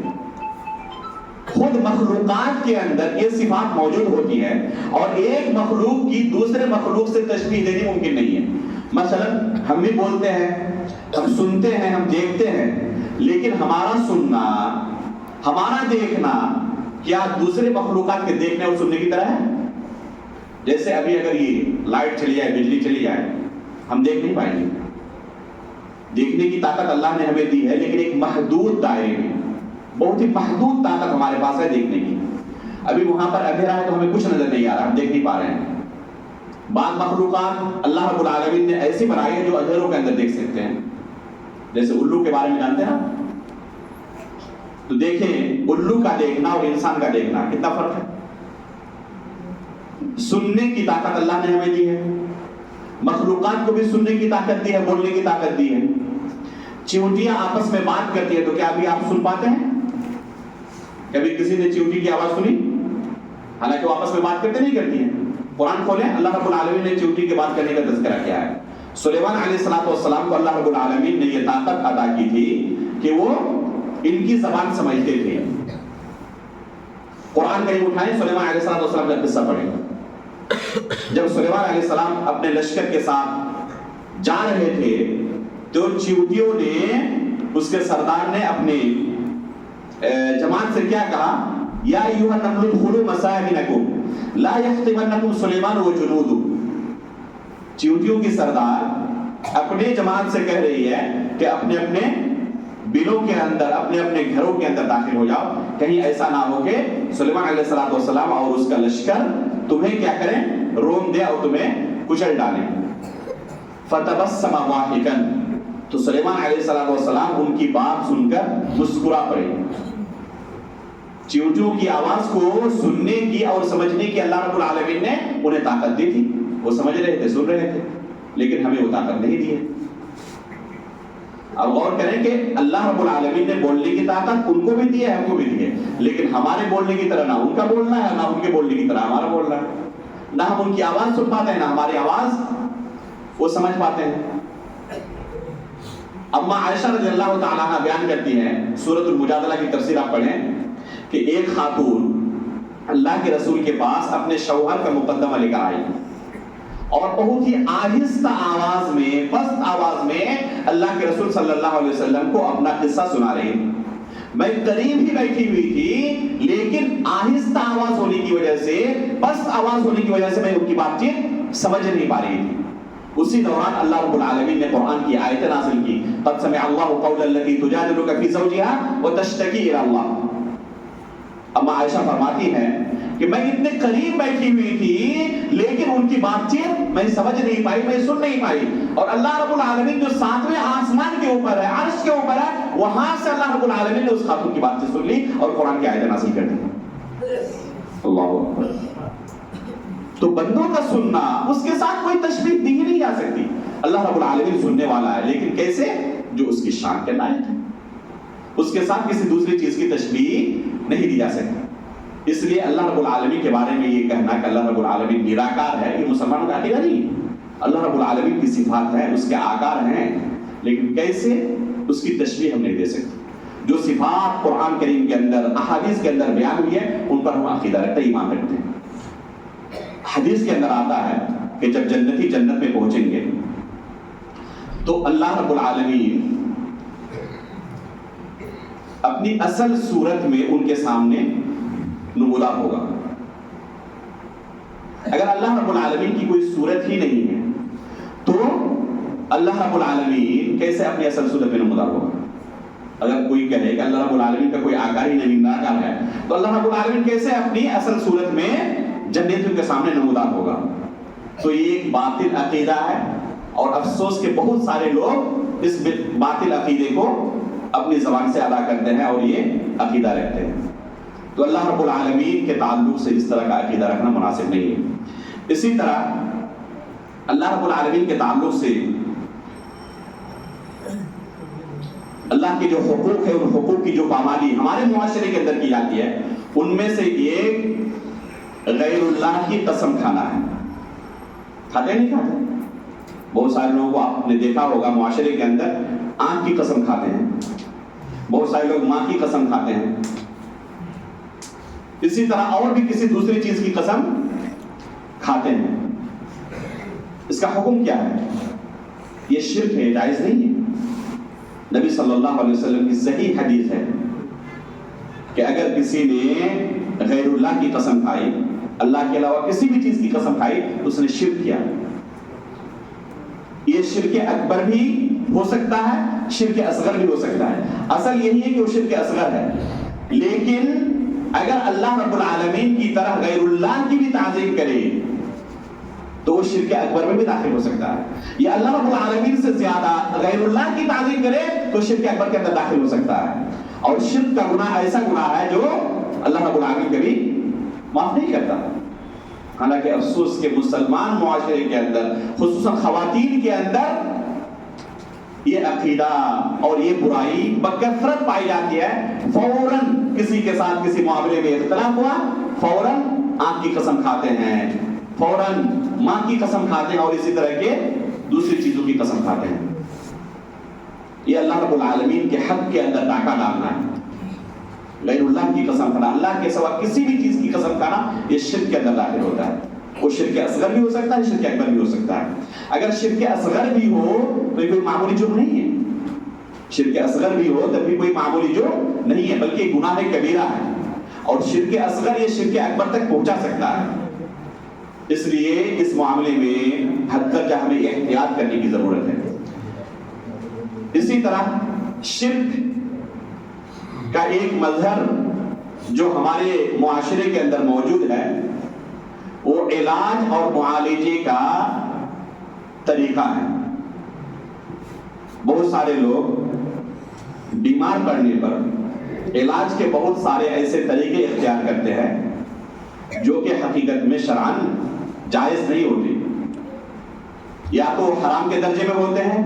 خود مخلوقات کے اندر یہ صفات موجود ہوتی ہے اور ایک مخلوق کی دوسرے مخلوق سے تشبیہ دینی ممکن نہیں ہے۔ مثلا ہم بھی بولتے ہیں، ہم سنتے ہیں، ہم دیکھتے ہیں، لیکن ہمارا سننا، ہمارا دیکھنا کیا دوسرے مخلوقات کے دیکھنے اور سننے کی طرح ہے؟ جیسے ابھی اگر یہ لائٹ چلی جائے، بجلی چلی جائے، ہم دیکھ نہیں پائیں گے۔ دیکھنے کی طاقت اللہ نے ہمیں دی ہے، لیکن ایک محدود دائرے میں، بہت ہی محدود طاقت ہمارے پاس ہے دیکھنے کی۔ ابھی وہاں پر اندھیرا ہے تو ہمیں کچھ نظر نہیں آ رہا، ہم دیکھ نہیں پا رہے ہیں۔ بعض مخلوقات اللہ رب العالمین نے ایسی بنائی ہے جو اندھیروں کے اندر دیکھ سکتے ہیں، جیسے الو کے بارے میں جانتے ہیں نا، تو دیکھیں الو کا دیکھنا اور انسان کا دیکھنا کتنا فرق ہے۔ سننے کی طاقت اللہ نے ہمیں دی ہے، مخلوقات کو بھی سننے کی طاقت دی ہے، بولنے کی طاقت دی ہے۔ چیونٹیاں آپس میں بات کرتی ہیں تو کیا ابھی آپ سن پاتے ہیں؟ کبھی کسی نے چیونٹی کی آواز سنی؟ حالانکہ وہ آپس میں بات کرتے نہیں کرتی ہیں۔ قرآن کھولیں، اللہ رب العالمین نے چیونٹی کی بات کرنے کا تذکرہ کیا ہے۔ سلیمان علیہ السلام کو اللہ رب العالمین نے یہ طاقت عطا کی تھی کہ وہ ان کی زبان سمجھتے تھے۔ قرآن کریم اٹھائیں، سلیمان علیہ السلام کا قصہ پڑھیں۔ جب سلیمان علیہ السلام اپنے لشکر کے ساتھ جا رہے تھے تو چیونٹیوں نے، اس کے سردار نے اپنے جماعت سے کیا کہا؟ یا ایھا النمل ادخلوا مساکنکم لا یحطمنکم سلیمان وجنودہ۔ چیونٹیوں کی سردار اپنے جماعت سے کہہ رہی ہے کہ اپنے اپنے بلوں کے اندر، اپنے اپنے گھروں کے اندر داخل ہو جاؤ، کہیں ایسا نہ ہو کہ سلیمان علیہ السلام اور اس کا لشکر تمہیں کیا کریں؟ روم دے اور تمہیں کچل ڈالیں۔ فتبسم ضاحکا، تو سلیمان علیہ السلام ان کی بات سن کر مسکرا پڑے۔ چیونٹیوں کی آواز کو سننے کی اور سمجھنے کی اللہ رب العالمین نے انہیں طاقت دی تھی، وہ سمجھ رہے تھے، سن رہے تھے، لیکن ہمیں وہ طاقت نہیں دی ہے۔ اب غور کریں کہ اللہ رب العالمین نے بولنے کی طاقت ان کو بھی دی ہے، ہم کو بھی دی ہے، لیکن ہمارے بولنے کی طرح نہ ان کا بولنا ہے، نہ ان کے بولنے کی طرح ہمارا بولنا ہے، نہ ہم ان کی آواز سن پاتے ہیں، نہ ہماری آواز وہ سمجھ پاتے ہیں۔ اما عائشہ رضی اللہ تعالیٰ عنہ بیان کرتی ہیں، سورۃ المجادلہ کی تفسیر آپ پڑھیں، کہ ایک خاتون اللہ کے رسول کے پاس اپنے شوہر کا مقدمہ لے کر آئی اور بہت ہی آہستہ آواز میں، پست آواز میں اللہ کے رسول صلی اللہ علیہ وسلم کو اپنا قصہ سنا رہی تھی۔ میں قریب ہی بیٹھی ہوئی تھی، لیکن آہستہ آواز ہونے کی وجہ سے، پست آواز ہونے کی وجہ سے میں ان کی بات چیت سمجھ نہیں پا رہی تھی۔ اسی دوران اللہ رب العالمین نے قرآن کی آیت نازل کی، قد سمع اللہ قول التی تجادلک فی زوجها وتشتکی الی اللہ۔ اما عائشہ فرماتی ہیں کہ میں اتنے قریب بیٹھی ہوئی تھی، لیکن ان کی بات چیت میں سمجھ نہیں پائی، میں سن نہیں پائی، اور اللہ رب العالمین جو ساتویں آسمان کے اوپر ہے، عرش کے اوپر ہے، وہاں سے اللہ رب العالمین نے اس خاتون کی بات چیت سن لی اور قرآن کی آیت نازل کر دی۔ اللہ اکبر۔ تو بندوں کا سننا، اس کے ساتھ کوئی تشبیہ دی ہی نہیں جا سکتی۔ اللہ رب العالمین سننے والا ہے، لیکن کیسے؟ جو اس کی شان کے لائق ہے، اس کے ساتھ کسی دوسری چیز کی تشبیہ نہیں دی جا سکتی۔ اس لیے اللہ رب العالمین کے بارے میں یہ کہنا کہ اللہ رب العالمین نراکار ہے، یہ مسلمانوں کا عقیدہ نہیں۔ اللہ رب العالمین کی صفات ہیں، اس کے آکار ہیں، لیکن کیسے اس کی تشبیہ ہم نہیں دے سکتے۔ جو صفات قرآن کریم کے اندر احادیث کے اندر بیان ہوئی ہے ان پر ہم عقیدہ رکھتے ہیں، ایمان رکھتے ہیں۔ حدیث کے اندر آتا ہے کہ جب جنتی جنت میں پہنچیں گے تو اللہ رب العالمین اپنی اصل صورت میں ان کے سامنے نمودار ہوگا۔ اگر اللہ رب العالمین کی کوئی صورت ہی نہیں ہے تو اللہ رب العالمین کیسے اپنی اصل صورت میں نمودار ہوگا؟ اگر کوئی کہے کہ اللہ رب العالمین کا کوئی آکار ہی نہیں، ناکار ہے، تو اللہ رب العالمین کیسے اپنی اصل صورت میں جنتیوں کے سامنے نمودار ہوگا؟ تو یہ ایک باطل عقیدہ ہے، اور افسوس کہ بہت سارے لوگ اس باطل عقیدے کو اپنی زبان سے ادا کرتے ہیں اور یہ عقیدہ رکھتے ہیں۔ تو اللہ رب العالمین کے تعلق سے اس طرح کا عقیدہ رکھنا مناسب نہیں ہے۔ اسی طرح اللہ رب العالمین کے تعلق سے اللہ کے جو حقوق ہے، ان حقوق کی جو پامالی ہمارے معاشرے کے اندر کی جاتی ہے، ان میں سے ایک غیر اللہ کی قسم کھانا ہے۔ کھاتے نہیں کھاتے؟ بہت سارے لوگوں کو آپ نے دیکھا ہوگا معاشرے کے اندر آنکھ کی قسم کھاتے ہیں، بہت سارے لوگ ماں کی قسم کھاتے ہیں، اسی طرح اور بھی کسی دوسری چیز کی قسم کھاتے ہیں۔ اس کا حکم کیا ہے؟ یہ شرک ہے، جائز نہیں ہے۔ نبی صلی اللہ علیہ وسلم کی صحیح حدیث ہے کہ اگر کسی نے غیر اللہ کی قسم کھائی، اللہ کے علاوہ کسی بھی چیز کی قسم کھائی، تو اس نے شرک کیا۔ یہ شرک اکبر بھی ہو سکتا ہے، شرک اصغر بھی ہو سکتا ہے۔ اصل یہی ہے کہ وہ شرک اصغر ہے، لیکن اگر اللہ رب العالمین کی طرح غیر اللہ کی بھی تعظیم کرے تو وہ شرک اکبر میں بھی داخل ہو سکتا ہے، یا اللہ رب العالمین سے زیادہ غیر اللہ کی تعظیم کرے تو شرک اکبر کے اندر داخل ہو سکتا ہے۔ اور شرک کا گناہ ایسا گناہ ہے جو اللہ رب العالمین کبھی معاف نہیں کرتا۔ حالانکہ افسوس کہ مسلمان معاشرے کے اندر، خصوصاً خواتین کے اندر، یہ عقیدہ اور یہ برائی بکثرت پائی جاتی ہے۔ فوراً کسی کے ساتھ کسی معاملے میں اختلاف ہوا، فوراً آنکھ کی قسم کھاتے ہیں، فوراً ماں کی قسم کھاتے ہیں، اور اسی طرح کے دوسری چیزوں کی قسم کھاتے ہیں۔ یہ اللہ رب العالمین کے حق کے اندر ڈاکہ ڈالنا ہے۔ غیر اللہ کی قسم کھانا، اللہ کے سوا کسی بھی چیز کی قسم کھانا، یہ شرک کے اندر داخل ہوتا ہے۔ وہ شرک اصغر بھی ہو سکتا ہے، شرک اکبر بھی ہو سکتا ہے۔ اگر شرک اصغر بھی ہو تو یہ کوئی معمولی جرم نہیں ہے، شرک اصغر بھی ہو تب بھی کوئی معمولی جرم نہیں ہے، بلکہ گناہ کبیرہ ہے، اور شرک اصغر یہ شرک اکبر تک پہنچا سکتا ہے۔ اس لیے اس معاملے میں حد درجہ ہمیں احتیاط کرنے کی ضرورت ہے۔ اسی طرح شرک کا ایک مظہر جو ہمارے معاشرے کے اندر موجود ہے، وہ علاج اور معالجے کا طریقہ ہے۔ بہت سارے لوگ بیمار پڑنے پر علاج کے بہت سارے ایسے طریقے اختیار کرتے ہیں جو کہ حقیقت میں شرعاً جائز نہیں ہوتے، یا تو حرام کے درجے میں ہوتے ہیں،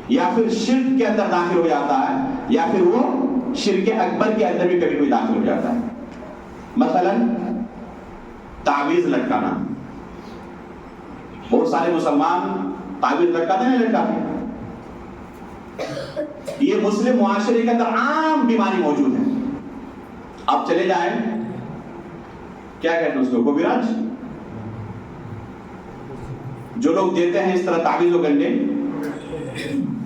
یا پھر شرک کے اندر داخل ہو جاتا ہے، یا پھر وہ شرک اکبر کے اندر بھی کبھی کوئی داخل ہو جاتا ہے۔ مثلاً تعویذ لٹکانا، بہت سارے مسلمان تعویذ لٹکاتے ہیں، نہیں لٹکاتے؟ یہ مسلم معاشرے کے اندر عام بیماری موجود ہے۔ آپ چلے جائیں، کیا کہتے ہیں اس کو، کوبیراج، جو لوگ دیتے ہیں اس طرح تعویذ و گنڈے،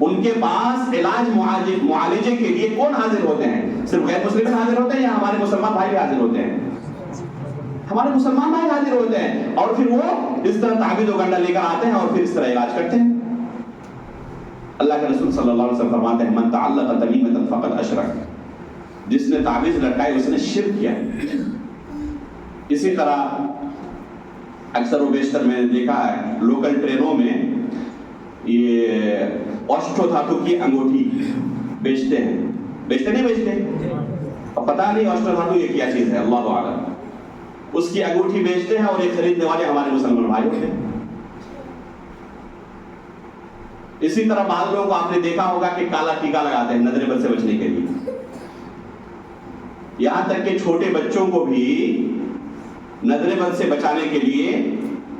ان کے پاس علاج معالجے کے لیے کون حاضر ہوتے ہیں؟ صرف غیر مسلم حاضر ہوتے ہیں یا ہمارے مسلمان بھائی حاضر ہوتے ہیں؟ ہمارے مسلمان بھائی حاضر ہوتے ہیں، اور پھر وہ اس طرح تعویذ و گنڈا لے کر آتے ہیں اور پھر اس طرح علاج کرتے ہیں۔ اللہ کے رسول صلی اللہ علیہ وسلم فرماتے ہیں من تعلق تمیمۃ فقد اشرک، جس نے تعویذ لٹکائی اس نے شرک کیا۔ اسی طرح اکثر و بیشتر میں نے دیکھا ہے لوکل ٹرینوں میں یہ اشٹو دھاتو کی انگوٹھی بیچتے ہیں، بیچتے نہیں بیچتے؟ اب پتہ نہیں اشٹو دھاتو یہ کیا چیز ہے، اللہ اعلم۔ اس کی انگوٹھی بیچتے ہیں اور یہ خریدنے والے ہمارے مسلمان بھائی ہوتے ہیں۔ اسی طرح بعض لوگوں کو آپ نے دیکھا ہوگا کہ کالا ٹیکا لگاتے ہیں نظر بد سے بچنے کے لیے، یہاں تک کہ چھوٹے بچوں کو بھی نظر بد سے بچانے کے لیے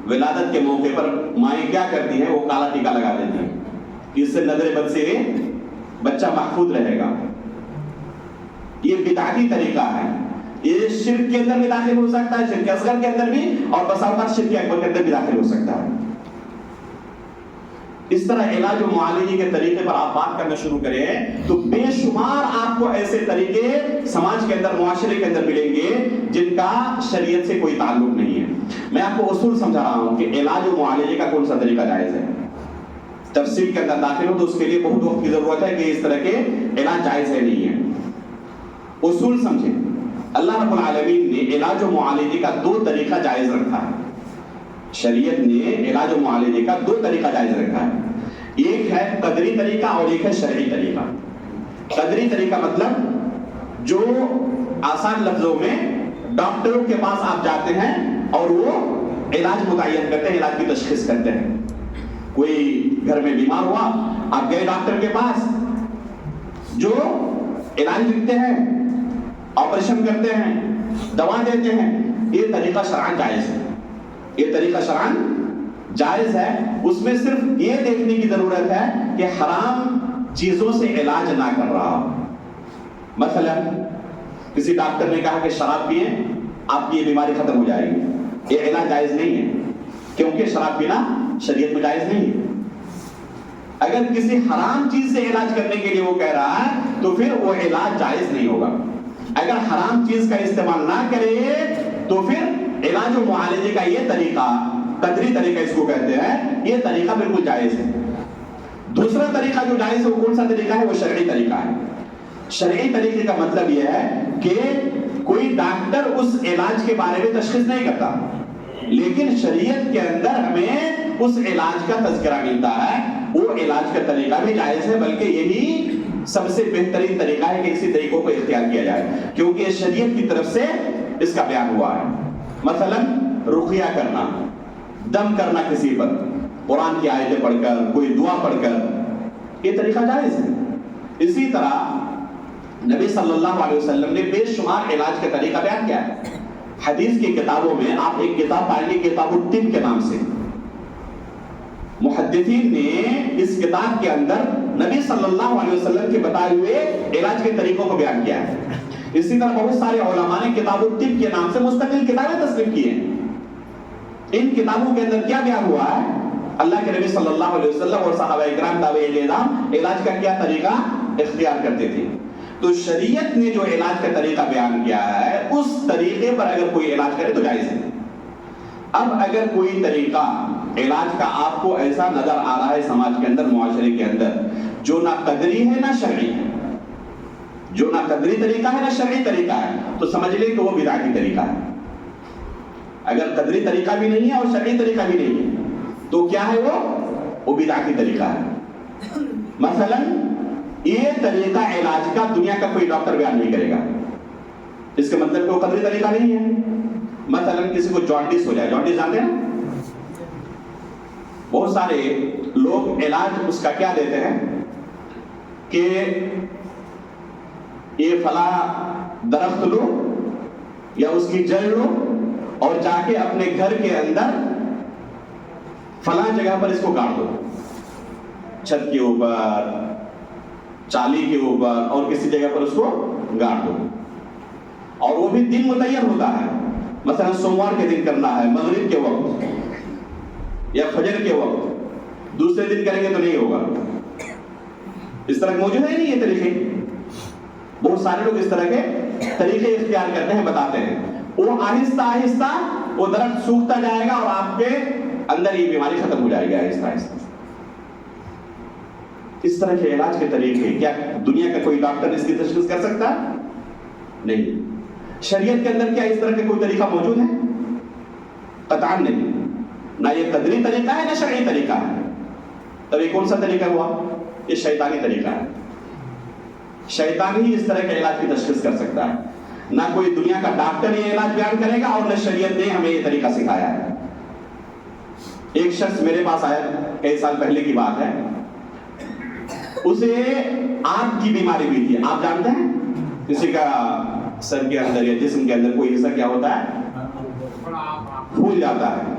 ولادت کے موقع پر مائیں کیا کرتی ہیں، وہ کالا ٹیکا لگا دیتی ہیں، اس سے نظر بد سے بچہ محفوظ رہے گا۔ یہ بدعتی طریقہ ہے. یہ شرک کے اندر بھی داخل ہو سکتا ہے, شرک اصغر کے اندر بھی, اور بسا اوقات شرک اکبر کے اندر بھی داخل ہو سکتا ہے. اس طرح علاج و معالجے کے طریقے پر آپ بات کرنا شروع کریں تو بے شمار آپ کو ایسے طریقے سماج کے اندر, معاشرے کے اندر ملیں گے جن کا شریعت سے کوئی تعلق نہیں ہے. میں آپ کو اصول سمجھا رہا ہوں کہ علاج و معالجے کا کون سا طریقہ جائز ہے. تفصیل کے اندر داخل ہو تو اس کے لیے بہت وقت کی ضرورت ہے کہ اس طرح کے علاج جائز ہے نہیں ہے. اصول سمجھیں. اللہ رب العالمین نے علاج و معالجے کا 2 طریقہ جائز رکھا ہے. شریعت نے علاج و معالجے کا 2 طریقہ جائز رکھا ہے. ایک ہے قدری طریقہ اور ایک ہے شرعی طریقہ. قدری طریقہ مطلب جو آسان لفظوں میں ڈاکٹروں کے پاس آپ جاتے ہیں اور وہ علاج متعین کرتے ہیں, علاج کی تشخیص کرتے ہیں. کوئی گھر میں بیمار ہوا, آپ گئے ڈاکٹر کے پاس, جو علاج لکھتے ہیں, آپریشن کرتے ہیں, دوا دیتے ہیں. یہ طریقہ شرعاً جائز ہے. یہ طریقہ شرعاً جائز ہے. اس میں صرف یہ دیکھنے کی ضرورت ہے کہ حرام چیزوں سے علاج نہ کر رہا ہو. مثلا کسی ڈاکٹر نے کہا کہ شراب پئیں آپ کی یہ بیماری ختم ہو جائے گی, یہ علاج جائز نہیں ہے کیونکہ شراب پینا شریعت میں جائز نہیں ہے. اگر کسی حرام چیز سے علاج کرنے کے لیے وہ کہہ رہا ہے تو پھر وہ علاج جائز نہیں ہوگا. اگر حرام چیز کا استعمال نہ کرے تو پھر علاج و معالجے کا یہ طریقہ, قدری طریقہ اس کو کہتے ہیں, یہ طریقہ بالکل جائز ہے. دوسرا طریقہ جو جائز ہے وہ کون سا طریقہ ہے؟ وہ شرعی طریقہ ہے. شرعی طریقے کا مطلب یہ ہے کہ کوئی ڈاکٹر اس علاج کے بارے میں تشخیص نہیں کرتا, لیکن شریعت کے اندر ہمیں اس علاج کا تذکرہ ملتا ہے. وہ علاج کا طریقہ بھی جائز ہے, بلکہ یہی سب سے بہترین طریقہ ہے کہ اسی طریقوں کو اختیار کیا جائے, کیونکہ شریعت کی طرف سے اس کا بیان ہوا ہے. مثلا رقیہ کرنا, دم کرنا کسی پر, قرآن کی آیتیں پڑھ کر, کوئی دعا پڑھ کر, یہ طریقہ جائز ہے. اسی طرح نبی صلی اللہ علیہ وسلم نے بے شمار علاج کا طریقہ بیان کیا ہے. حدیث کی کتابوں میں آپ ایک کتاب پائیں گے کتاب الطب کے نام سے. محدثین نے اس کتاب کے اندر نبی صلی اللہ علیہ وسلم کے بتائے ہوئے علاج کے طریقوں کو بیان کیا ہے. اسی طرح بہت سارے علماء نے کتاب الطب کے نام سے مستقل کتابیں تصنیف کی ہیں. ان کتابوں کے اندر کیا بیان ہوا ہے؟ اللہ کے نبی صلی اللہ علیہ وسلم اور صحابہ اکرام تابعین اعظام علاج کا کیا طریقہ اختیار کرتے تھے. تو شریعت نے جو علاج کا طریقہ بیان کیا ہے اس طریقے پر اگر کوئی علاج کرے تو جائز ہے. اب اگر کوئی طریقہ علاج کا آپ کو ایسا نظر آ رہا ہے سماج کے اندر, معاشرے کے اندر, جو نہ قدری ہے نہ شرعی ہے, جو نہ قدری طریقہ ہے نہ شرعی طریقہ ہے, تو سمجھ لیں کہ وہ بدعتی طریقہ ہے. اگر قدری طریقہ بھی نہیں ہے اور شرعی طریقہ بھی نہیں ہے تو کیا ہے وہ بدعتی طریقہ ہے. مثلا یہ طریقہ علاج کا دنیا کا کوئی ڈاکٹر بیان نہیں کرے گا, اس کا مطلب کہ وہ قدری طریقہ نہیں ہے. مثلا کسی کو جانڈس ہو جائے, جانڈس جانتے ہیں نا, بہت سارے لوگ علاج اس کا کیا دیتے ہیں کہ یہ فلاں درخت لو یا اس کی جڑ لو اور جا کے اپنے گھر کے اندر فلاں جگہ پر اس کو گاڑ دو, چھت کے اوپر, چالی کے اوپر اور کسی جگہ پر اس کو گاڑ دو. اور وہ بھی دن متعین ہوتا ہے, مثلا سوموار کے دن کرنا ہے, مغرب کے وقت یا فجر کے وقت, دوسرے دن کریں گے تو نہیں ہوگا. اس طرح موجود ہے نہیں یہ طریقے. بہت سارے لوگ اس طرح کے طریقے اختیار کرتے ہیں, بتاتے ہیں. وہ آہستہ آہستہ وہ درخت سوکھتا جائے گا اور آپ کے اندر یہ بیماری ختم ہو جائے گی آہستہ آہستہ. اس طرح کے علاج کے طریقے کیا دنیا کا کوئی ڈاکٹر اس کی تشخیص کر سکتا ہے؟ نہیں. شریعت کے اندر کیا اس طرح کا کوئی طریقہ موجود ہے؟ قطعاً نہیں. نہ یہ قدری طریقہ ہے نہ شرعی طریقہ ہے. تب یہ کون سا طریقہ ہوا؟ یہ شیطانی طریقہ ہے. شیطان ہی اس طرح کے علاج کی تشخیص کر سکتا ہے. نہ کوئی دنیا کا ڈاکٹر یہ علاج بیان کرے گا اور نہ شریعت نے ہمیں یہ طریقہ سکھایا ہے. ایک شخص میرے پاس آیا, کئی سال پہلے کی بات ہے, اسے آنکھ کی بیماری بھی تھی. آپ جانتے ہیں کسی کا سر کے اندر یا جسم کے اندر کوئی حصہ کیا ہوتا ہے, پھول جاتا ہے.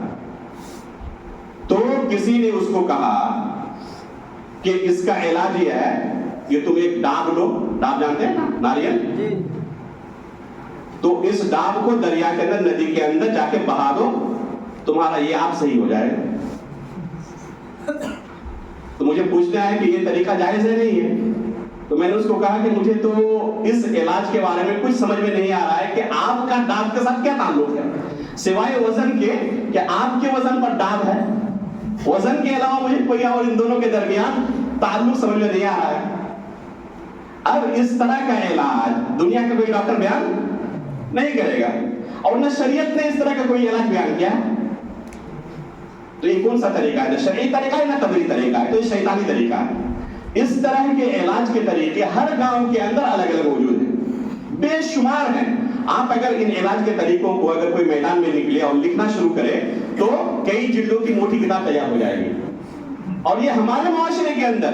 تو کسی نے اس کو کہا کہ اس کا علاج یہ ہے کہ تم ایک ڈاب لو. ڈاب جانتے ہیں نا, ناریل, تو اس ڈاب کو دریا کے اندر ندی کے اندر جا کے بہا دو, تمہارا یہ آپ صحیح ہو جائے گا. تو مجھے پوچھنا ہے کہ یہ طریقہ جائز ہے نہیں ہے؟ تو میں نے اس کو کہا کہ مجھے تو اس علاج کے بارے میں کچھ سمجھ میں نہیں آ رہا ہے کہ آپ کا ڈاب کے ساتھ کیا تعلق ہے, سوائے وزن کے کہ آپ کے وزن پر ڈاب ہے. وزن کے علاوہ مجھے کوئی اور ان دونوں کے درمیان تعلق سمجھ میں نہیں آ رہا ہے. اب اس طرح کا علاج دنیا کا کوئی ڈاکٹر بیان نہیں کرے گا, اور نہ شریعت نے اس طرح کا کوئی علاج بیان کیا. تو یہ کون سا طریقہ ہے؟ نہ شرعی طریقہ ہے نہ قدری طریقہ ہے, تو یہ شیطانی طریقہ ہے. اس طرح کے علاج کے طریقے ہر گاؤں کے اندر الگ الگ موجود ہیں, بے شمار ہیں. آپ اگر ان علاج کے طریقوں کو اگر کوئی میدان میں نکلے اور لکھنا شروع کرے تو کئی جلدوں کی موٹی کتاب تیار ہو جائے گی. اور یہ ہمارے معاشرے کے اندر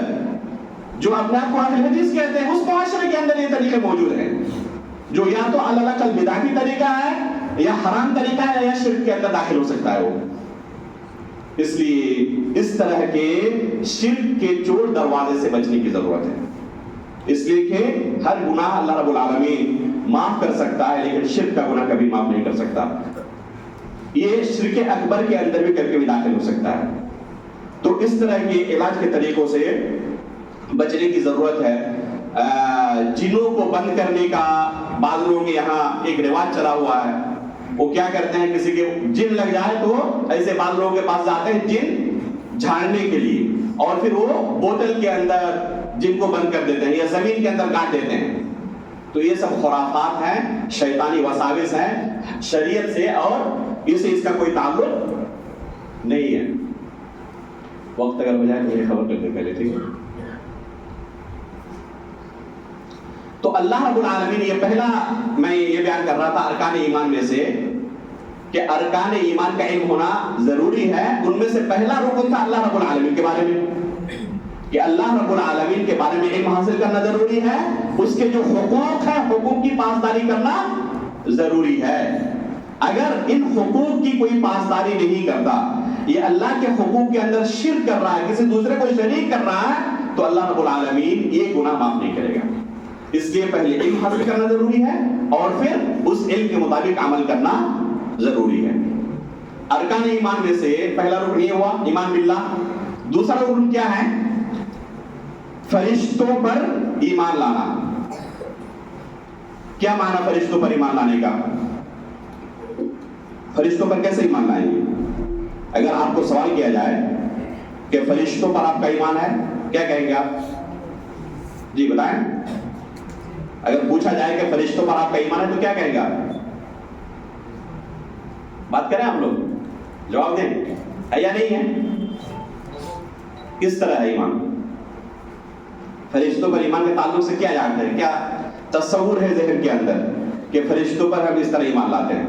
جو اپنے آپ کو اہل حدیث کہتے ہیں, اس معاشرے کے اندر یہ طریقے موجود ہیں, جو یا تو اللہ کا بدعتی طریقہ ہے, یا حرام طریقہ ہے, یا شرک کے اندر داخل ہو سکتا ہے وہ. اس لیے اس طرح کے شرک کے چور دروازے سے بچنے کی ضرورت ہے. اس لیے کہ ہر گناہ اللہ رب العالمین معاف کر سکتا ہے, لیکن شرک کا گناہ کبھی معاف نہیں کر سکتا. یہ شرک اکبر کے اندر بھی کر کے بھی داخل ہو سکتا ہے. تو اس طرح کے علاج کے طریقوں سے بچنے کی ضرورت ہے. جنوں کو بند کرنے کا بعض لوگوں کے یہاں ایک رواج چلا ہوا ہے. وہ کیا کرتے ہیں, کسی کے جن لگ جائے تو ایسے بعض لوگوں کے پاس جاتے ہیں جن جھاڑنے کے لیے, اور پھر وہ بوتل کے اندر جن کو بند کر دیتے ہیں یا زمین کے اندر گاڑ دیتے ہیں. تو یہ سب خرافات ہیں, شیطانی وساوس ہیں, شریعت سے اور اس سے اس کا کوئی تعلق نہیں ہے. وقت اگر ہو جائے تو یہ خبر کرتے پہلے, ٹھیک ہے. تو اللہ رب العالمین, یہ پہلا میں یہ بیان کر رہا تھا ارکان ایمان میں سے کہ ارکان ایمان کا علم ہونا ضروری ہے. ان میں سے پہلا رکن تھا اللہ رب العالمین کے بارے میں, کہ اللہ رب العالمین کے بارے میں علم حاصل کرنا ضروری ہے. اس کے جو حقوق ہیں, حقوق کی پاسداری کرنا ضروری ہے. اگر ان حقوق کی کوئی پاسداری نہیں کرتا, یہ اللہ کے حقوق کے اندر شرک کر رہا ہے, کسی دوسرے کو شریک کر رہا ہے, تو اللہ رب العالمین یہ گناہ معاف نہیں کرے گا. اس لیے پہلے علم حاصل کرنا ضروری ہے, اور پھر اس علم کے مطابق عمل کرنا ضروری ہے. ارکان ایمان میں سے پہلا رکن یہ ہوا ایمان باللہ. دوسرا رکن کیا ہے؟ فرشتوں پر ایمان لانا. کیا معنی فرشتوں پر ایمان لانے کا؟ فرشتوں پر کیسے ایمان لائیں گے؟ اگر آپ کو سوال کیا جائے کہ فرشتوں پر آپ کا ایمان ہے, کیا کہیں گے آپ؟ جی بتائیں. اگر پوچھا جائے کہ فرشتوں پر آپ کا ایمان ہے تو کیا کہیں گے آپ؟ بات کریں آپ لوگ, جواب دیں, ہے یا نہیں ہے؟ کس طرح ہے ایمان؟ فرشتوں پر ایمان کے تعلق سے کیا جانتے ہیں, کیا تصور ہے ذہن کے اندر کہ فرشتوں پر ہم اس طرح ایمان لاتے ہیں؟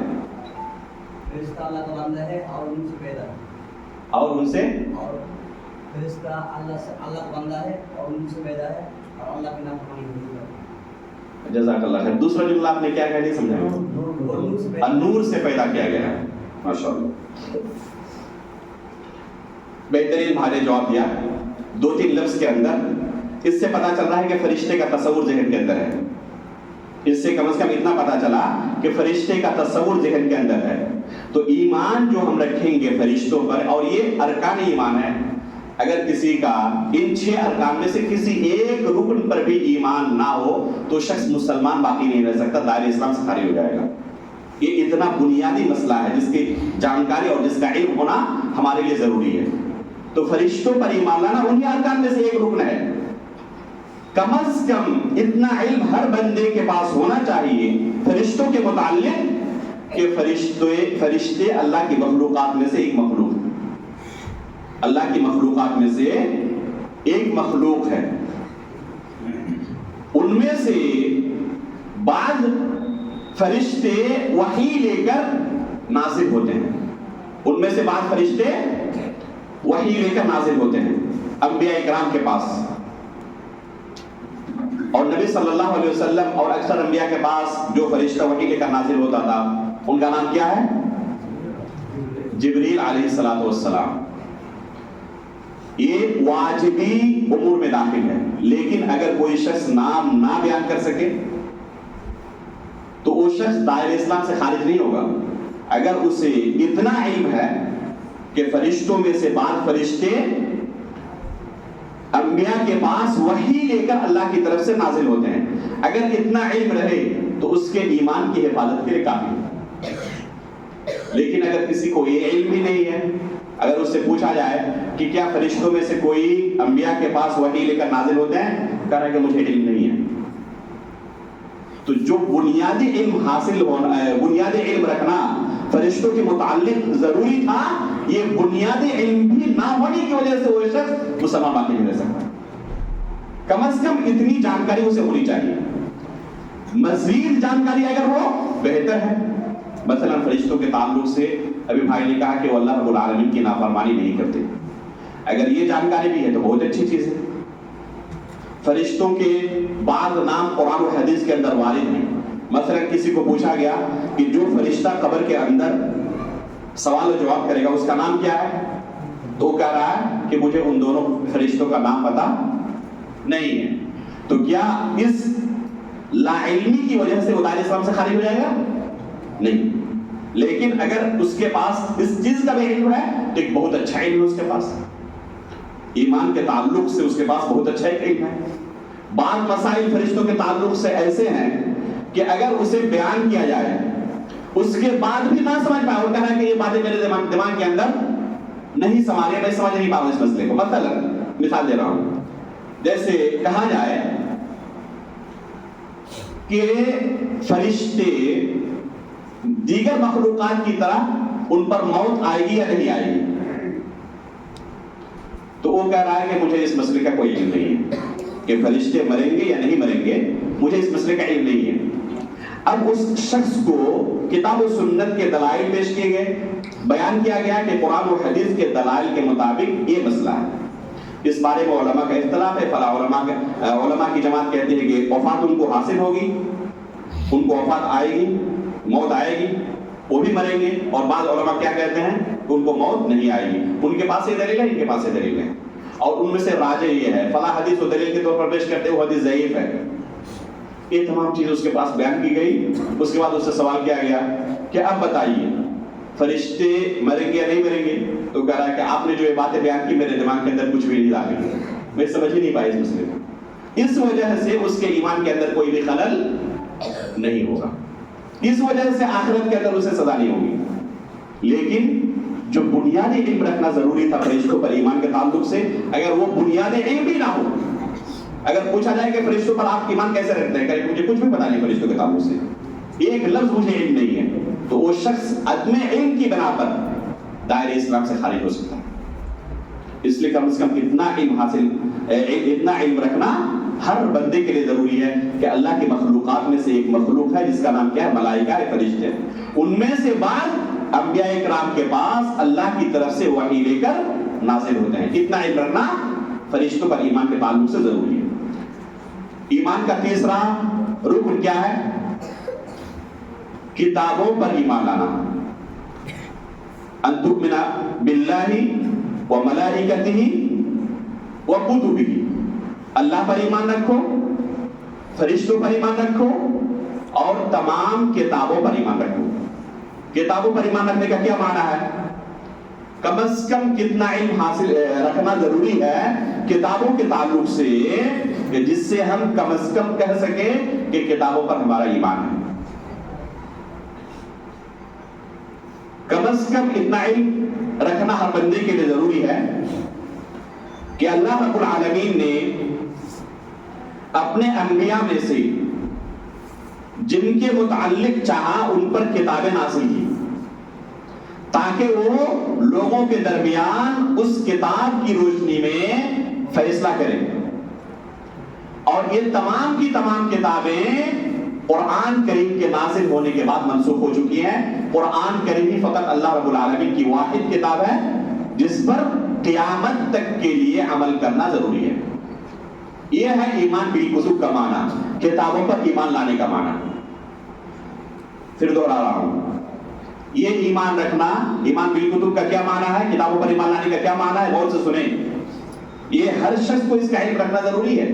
فرشتہ اللہ کا بندہ ہے اور ان سے پیدا ہے. اور ان سے, اور فرشتہ اللہ کا بندہ ہے اور ان سے پیدا ہے, اور اللہ کے نام فرمانی نہیں ہے. جزاک اللہ خیر. دوسرا جملہ آپ نے کیا کہا, نہیں سمجھا؟ نور سے پیدا کیا گیا ہے. ماشاءاللہ, بہترین بھائی نے جواب دیا. 2-3 لفظ کے اندر اس سے پتا چل رہا ہے کہ فرشتے کا تصور ذہن کے اندر ہے. اس سے کم از کم اتنا پتا چلا کہ فرشتے کا تصور ذہن کے اندر ہے. تو ایمان جو ہم رکھیں گے فرشتوں پر, اور یہ ارکان ایمان ہے, اگر کسی کا ان 6 ارکان میں سے کسی ایک رکن پر بھی ایمان نہ ہو تو شخص مسلمان باقی نہیں رہ سکتا, دائرہ اسلام سے خارج ہو جائے گا. یہ اتنا بنیادی مسئلہ ہے جس کی جانکاری اور جس کا علم ہونا ہمارے لیے ضروری ہے. تو فرشتوں پر ایمان لانا انہی ارکان میں سے ایک رکن ہے. کم از کم اتنا علم ہر بندے کے پاس ہونا چاہیے فرشتوں کے متعلق کہ فرشتے اللہ کی مخلوقات میں سے ایک مخلوق, اللہ کی مخلوقات میں سے ایک مخلوق ہے. ان میں سے بعض فرشتے وحی لے کر نازل ہوتے ہیں, ان میں سے بعض فرشتے وحی لے کر نازل ہوتے ہیں انبیاء اکرام کے پاس, اور نبی صلی اللہ علیہ وسلم اور اکثر انبیاء کے پاس جو فرشتہ وحی لے کر نازل ہوتا تھا ان کا نام کیا ہے؟ جبریل علیہ السلام. یہ واجبی امور میں داخل ہے, لیکن اگر کوئی شخص نام نہ بیان کر سکے تو وہ شخص دائرہ اسلام سے خارج نہیں ہوگا. اگر اسے اتنا علم ہے کہ فرشتوں میں سے بعض فرشتے انبیاء کے پاس وحی لے کر اللہ کی طرف سے نازل ہوتے ہیں، اگر اتنا علم رہے تو اس کے ایمان کی حفاظت کے لیے کافی ہے. لیکن اگر کسی کو یہ علم ہی نہیں ہے، اگر اس سے پوچھا جائے کہ کیا فرشتوں میں سے کوئی انبیاء کے پاس وحی لے کر نازل ہوتے ہیں، کہہ رہا ہے کہ مجھے علم نہیں ہے. تو جو بنیادی علم حاصل ہونا، بنیادی علم رکھنا فرشتوں کے متعلق ضروری تھا، یہ بنیادی علم بھی نہ ہونے کی وجہ سے وہ شخص مسلمان باقی نہیں رہ سکتا. کم از کم اتنی جانکاری اسے ہونی چاہیے. مزید جانکاری اگر ہو بہتر ہے. مثلا فرشتوں کے تعلق سے ابھی بھائی نے کہا کہ وہ اللہ رب العالمین کی نافرمانی نہیں کرتے، اگر یہ جانکاری بھی ہے تو بہت اچھی چیز ہے. فرشتوں کے بعض نام قرآن و حدیث کے اندر وارد ہیں. مثلا کسی کو پوچھا گیا کہ جو فرشتہ قبر کے اندر سوال و جواب کرے گا اس کا نام کیا ہے، تو وہ کہہ رہا ہے کہ مجھے ان دونوں فرشتوں کا نام پتا نہیں ہے. تو کیا اس لا علمی کی وجہ سے وہ دائرہ اسلام سے خارج ہو جائے گا؟ نہیں. لیکن اگر اس کے پاس اس چیز کا بھی علم ہے تو ایک بہت اچھا علم ہے اس کے پاس، ایمان کے تعلق سے اس کے پاس بہت اچھا ایک علم ہے. بعض مسائل فرشتوں کے تعلق سے ایسے ہیں کہ اگر اسے بیان کیا جائے اس کے بعد بھی نہ سمجھ پائے، وہ کہہ رہا ہے کہ یہ باتیں میرے دماغ کے اندر نہیں سما رہی، میں سمجھ نہیں پا رہا ہوں اس مسئلے کو. مثلا مثال دے رہا ہوں، جیسے کہا جائے کہ فرشتے دیگر مخلوقات کی طرح ان پر موت آئے گی یا نہیں آئے گی، تو وہ کہہ رہا ہے کہ مجھے اس مسئلے کا کوئی علم نہیں ہے کہ فرشتے مریں گے یا نہیں مریں گے، مجھے اس مسئلے کا علم نہیں ہے. اب اس شخص کو کتاب و سنت کے دلائل پیش کیے گئے، بیان کیا گیا کہ قرآن و حدیث کے دلائل کے مطابق یہ مسئلہ ہے. اس بارے میں علماء کا اختلاف ہے. فلاں علماء کی جماعت کہتی ہے کہ وفات ان کو حاصل ہوگی، ان کو وفات آئے گی، موت آئے گی، وہ بھی مریں گے. اور بعض علماء کیا کہتے ہیں کہ ان کو موت نہیں آئے گی. ان کے پاس یہ دلیل ہے، ان کے پاس یہ دلیل ہے، اور ان میں سے راجح یہ ہے فلاں حدیث و دلیل کے طور پر پیش کرتے وہ حدیث ضعیف ہے. یہ تمام چیزیں اس کے پاس بیان کی گئی. اس کے بعد اس سے سوال کیا گیا کہ اب بتائیے فرشتے مریں گے یا نہیں مریں گے، تو کہہ رہا ہے کہ آپ نے جو یہ باتیں بیان کی میرے دماغ کے اندر کچھ بھی نہیں داخل کی، میں سمجھ ہی نہیں پائی اس مسئلے کو. اس وجہ سے اس کے ایمان کے اندر کوئی بھی خلل نہیں ہوگا، اس وجہ سے آخرت کے اندر اسے سزا نہیں ہوگی. لیکن جو بنیادی علم رکھنا ضروری تھا فرشتوں پر ایمان کے تعلق سے، اگر وہ بنیادی علم بھی نہ ہو، اگر پوچھا جائے کہ فرشتوں پر آپ ایمان کیسے رکھتے ہیں، کہ مجھے کچھ بھی پتا نہیں فرشتوں کے تعلق سے، ایک لفظ مجھے علم نہیں ہے، تو وہ شخص عدم علم کی بنا پر دائرہ اسلام سے خارج ہو سکتا ہے. اس لیے کم از کم اتنا علم رکھنا ہر بندے کے لیے ضروری ہے کہ اللہ کی مخلوقات میں سے ایک مخلوق ہے جس کا نام کیا ہے، ملائکہ ہے، فرشتے. ان میں سے بعض انبیاء کرام کے پاس اللہ کی طرف سے وحی لے کر نازل ہوتے ہیں. اتنا علم رکھنا فرشتوں پر ایمان کے تعلق سے ضروری ہے. ایمان کا تیسرا رکن کیا ہے؟ کتابوں پر ایمان لانا. ان تؤمن باللہ وملائکتہ وکتبہ، اللہ پر ایمان رکھو، فرشتوں پر ایمان رکھو، اور تمام کتابوں پر ایمان رکھو. کتابوں پر ایمان رکھنے کا کیا معنی ہے؟ کم از کم کتنا علم حاصل رکھنا ضروری ہے کتابوں کے تعلق سے کہ جس سے ہم کم از کم کہہ سکیں کہ کتابوں پر ہمارا ایمان ہے. کم از کم اتنا علم رکھنا ہر بندے کے لیے ضروری ہے کہ اللہ رب العالمین نے اپنے انبیاء میں سے جن کے متعلق چاہا ان پر کتابیں نازل کی تاکہ وہ لوگوں کے درمیان اس کتاب کی روشنی میں فیصلہ کریں. اور یہ تمام کی تمام کتابیں قرآن کریم کے نازل ہونے کے بعد منسوخ ہو چکی ہیں. قرآن کریم ہی فقط اللہ رب العالمین کی واحد کتاب ہے جس پر قیامت تک کے لیے عمل کرنا ضروری ہے. یہ ہے ایمان بالکتب کا معنی، کتابوں پر ایمان لانے کا معنی. پھر دوہرا رہا ہوں، یہ ایمان رکھنا، ایمان بالکتب کا کیا معنی ہے، کتابوں پر ایمان لانے کا کیا معنی ہے، غور سے سنیں. یہ ہر شخص کو اس کا علم رکھنا ضروری ہے.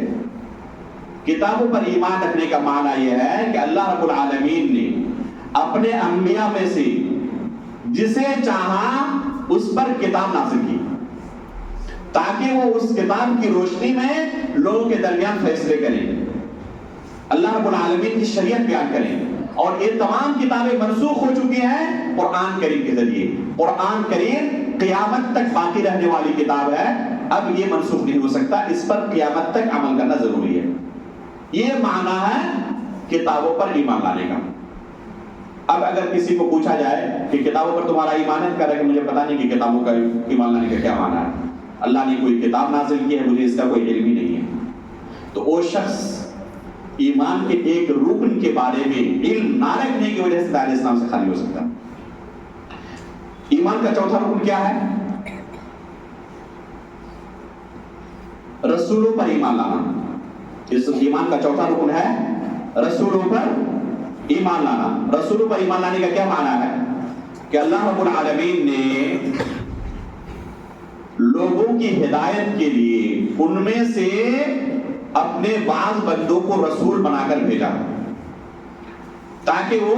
کتابوں پر ایمان رکھنے کا معنی یہ ہے کہ اللہ رب العالمین نے اپنے انبیاء میں سے جسے چاہا اس پر کتاب نازل کی تاکہ وہ اس کتاب کی روشنی میں لوگوں کے درمیان فیصلے کریں، اللہ رب العالمین کی شریعت بیان کریں. اور یہ تمام کتابیں منسوخ ہو چکی ہیں قرآن کریم کے ذریعے. قرآن کریم قیامت تک باقی رہنے والی کتاب ہے، اب یہ منسوخ نہیں ہو سکتا، اس پر قیامت تک عمل کرنا ضروری ہے. یہ معنی ہے کتابوں پر ایمان لانے کا. اب اگر کسی کو پوچھا جائے کہ کتابوں پر تمہارا ایمان ہے، کہہ رہا کہ مجھے پتا نہیں کہ کتابوں کا ایمان لانے کا کیا معنی ہے، اللہ نے کوئی کتاب نازل کی ہے، مجھے اس کا کوئی علم ہی نہیں ہے، تو وہ شخص ایمان کے ایک رکن کے بارے میں علم نہ رکھنے کی وجہ سے دائرہ اسلام سے خالی ہو سکتا ہے. ایمان کا چوتھا رکن کیا ہے؟ رسولوں پر ایمان لانا. اس ایمان کا چوتھا رکن ہے رسولوں پر ایمان لانا. رسولوں پر ایمان لانے کا کیا معنی ہے؟ کہ اللہ رب العالمین نے لوگوں کی ہدایت کے لیے ان میں سے اپنے بعض بندوں کو رسول بنا کر بھیجا تاکہ وہ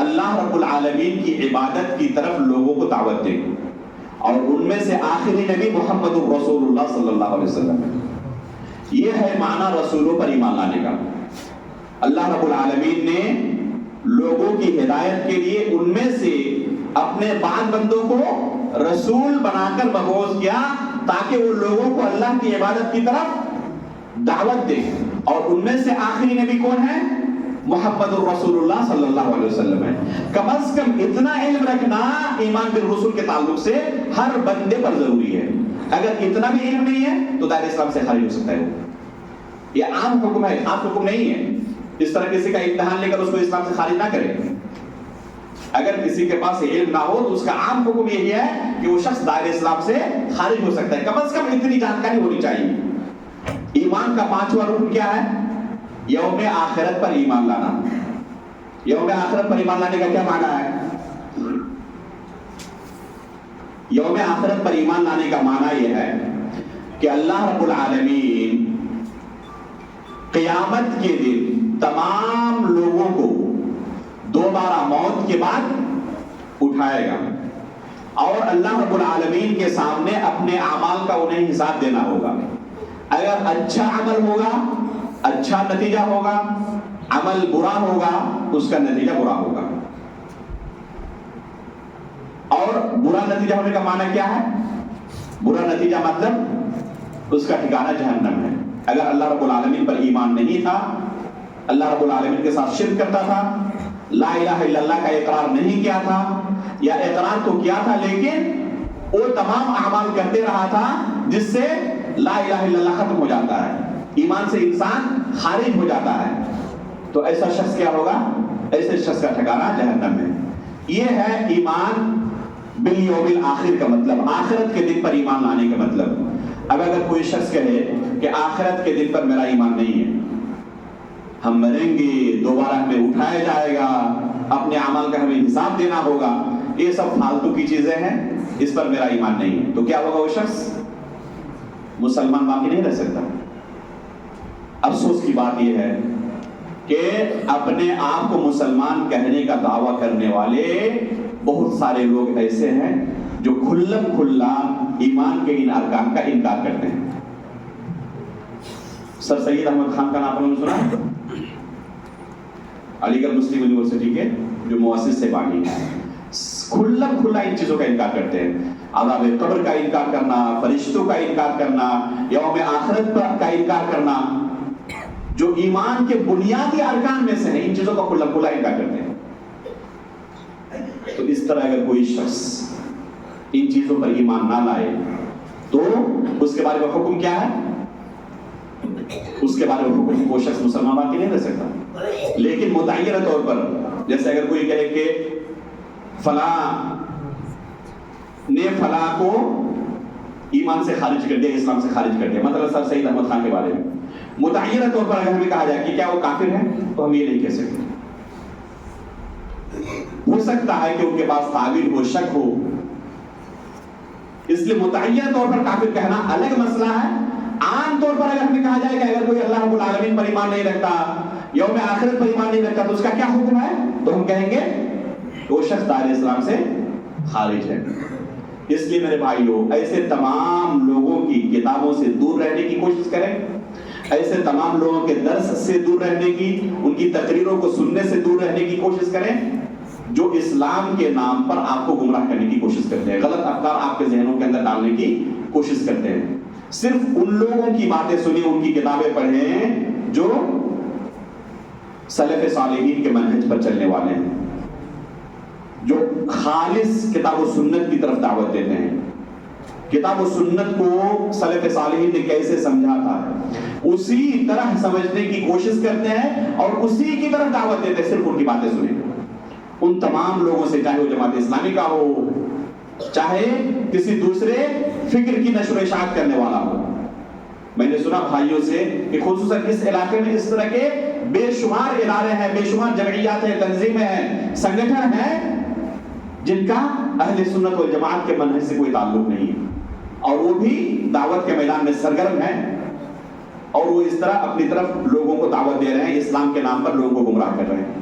اللہ رب العالمین کی عبادت کی طرف لوگوں کو دعوت دیں. اور ان میں سے آخری نبی محمد رسول اللہ صلی اللہ علیہ وسلم ہے. یہ ہے معنی رسولوں پر ایمان لانے کا. اللہ رب العالمین نے لوگوں کی ہدایت کے لیے ان میں سے اپنے بعض بندوں کو رسول بنا کر مبعوث کیا تاکہ وہ لوگوں کو اللہ کی عبادت کی طرف دعوت دے. اور ان میں سے آخری نبی کون ہے؟ محمد الرسول اللہ صلی اللہ علیہ وسلم ہے. کم از کم اتنا علم رکھنا ایمان بالرسول کے تعلق سے ہر بندے پر ضروری ہے. اگر اتنا بھی علم نہیں ہے تو دائرہ اسلام سے خارج ہو سکتا ہے. یہ عام حکم ہے، خاص حکم نہیں ہے. اس طرح کسی کا امتحان لے کر اس کو اسلام سے خارج نہ کرے. اگر کسی کے پاس علم نہ ہو تو اس کا عام حکم یہی ہے کہ وہ شخص دائرہ اسلام سے خارج ہو سکتا ہے. کم از کم اتنی جانکاری ہونی چاہیے. ایمان کا پانچواں رکن کیا ہے؟ یوم آخرت پر ایمان لانا. یوم آخرت پر ایمان لانے کا کیا معنی ہے؟ یوم آخرت پر ایمان لانے کا معنی یہ ہے کہ اللہ رب العالمین قیامت کے دن تمام لوگوں کو دوبارہ موت کے بعد اٹھائے گا اور اللہ رب العالمین کے سامنے اپنے اعمال کا انہیں حساب دینا ہوگا. اگر اچھا عمل ہوگا اچھا نتیجہ ہوگا، عمل برا ہوگا اس کا نتیجہ برا ہوگا. اور برا نتیجہ ہونے کا معنی کیا ہے؟ برا نتیجہ مطلب اس کا ٹھکانہ جہنم ہے. اگر اللہ رب العالمین پر ایمان نہیں تھا، اللہ رب العالمین کے ساتھ شرک کرتا تھا، لا الہ الا اللہ کا اقرار نہیں کیا تھا، یا اقرار تو کیا تھا لیکن وہ تمام اعمال کرتے رہا تھا جس سے لا الہ الا اللہ ختم ہو جاتا ہے، ایمان سے انسان خارج ہو جاتا ہے، تو ایسا شخص کیا ہوگا؟ ایسے شخص کا ٹھکانہ جہنم ہے. یہ ہے ایمان بالیوم الآخر کا مطلب، آخرت کے دن پر ایمان لانے کا مطلب. اب اگر کوئی شخص کہے کہ آخرت کے دن پر میرا ایمان نہیں ہے، ہم مریں گے، دوبارہ ہمیں اٹھایا جائے گا، اپنے اعمال کا ہمیں حساب دینا ہوگا، یہ سب فالتو کی چیزیں ہیں، اس پر میرا ایمان نہیں ہے، تو کیا ہوگا؟ وہ شخص مسلمان باقی نہیں رہ سکتا. افسوس کی بات یہ ہے کہ اپنے آپ کو مسلمان کہنے کا دعویٰ کرنے والے بہت سارے لوگ ایسے ہیں جو کھلم کھلا ایمان کے ان ارکان کا انکار کرتے ہیں. سر سید احمد خان کا نام آپ نے سنا؟ علی گڑھ مسلم یونیورسٹی کے جو مؤسس سے بانی ہیں، کھلم کھلا ان چیزوں کا انکار کرتے ہیں. عذاب قبر کا انکار کرنا، فرشتوں کا انکار کرنا، یوم آخرت کا انکار کرنا، جو ایمان کے بنیادی ارکان میں سے ہیں، ان چیزوں کا کھلم کھلا انکار کرتے ہیں. تو اس طرح اگر کوئی شخص ان چیزوں پر ایمان نہ لائے تو اس کے بارے میں حکم کیا ہے؟ اس کے بارے میں حکم وہ شخص مسلمان باقی نہیں رہ سکتا. لیکن متعینہ طور پر جیسے اگر کوئی کہے کہ فلاں نے فلاں کو ایمان سے خارج کر دیا، اسلام سے خارج کر دیا، مطلب سر سید احمد خان کے بارے میں متعینہ طور پر اگر ہمیں کہا جائے کہ کیا وہ کافر ہے تو ہم یہ نہیں کہہ سکتے. ہو سکتا ہے کہ ان کے پاس تعویل ہو، شک ہو، اس لیے متعینہ طور پر کافر کہنا الگ مسئلہ ہے. عام طور پر اگر ہمیں کہا جائے کہ اگر کوئی اللہ رب العالمین پر ایمان نہیں رکھتا، یوم آخرت پر ایمان نہیں رکھتا، تو اس کا کیا حکم ہے؟ تو ہم کہیں گے وہ شخص دائرہ اسلام سے خارج ہے۔ اس لیے میرے بھائیوں، ایسے تمام لوگوں کی کتابوں سے دور رہنے کی کوشش کریں، ایسے تمام لوگوں کے درس سے دور رہنے کی، ان کی تقریروں کو سننے سے دور رہنے کی کوشش کریں جو اسلام کے نام پر آپ کو گمراہ کرنے کی کوشش کرتے ہیں، غلط افکار آپ کے ذہنوں کے اندر ڈالنے کی کوشش کرتے ہیں۔ صرف ان لوگوں کی باتیں سنیں، ان کی کتابیں پڑھیں جو سلف صالحین کے منہج پر چلنے والے ہیں، جو خالص کتاب و سنت کی طرف دعوت دیتے ہیں۔ کتاب و سنت کو سلف صالحین نے کیسے سمجھا تھا اسی طرح سمجھنے کی کوشش کرتے ہیں اور اسی کی طرف دعوت دیتے ہیں، صرف ان کی باتیں سنیں۔ ان تمام لوگوں سے، چاہے وہ جماعت اسلامی کا ہو، چاہے کسی دوسرے فکر کی نشر و اشاعت کرنے والا ہو۔ میں نے سنا بھائیوں سے کہ خصوصاً اس علاقے میں اس طرح کے بے شمار ادارے ہیں، بے شمار جمعیات ہیں، تنظیمیں ہیں، سنگٹھن ہیں جن کا اہل سنت والجماعت کے منہج سے کوئی تعلق نہیں ہے، اور وہ بھی دعوت کے میدان میں سرگرم ہیں، اور وہ اس طرح اپنی طرف لوگوں کو دعوت دے رہے ہیں، اسلام کے نام پر لوگوں کو گمراہ کر رہے ہیں۔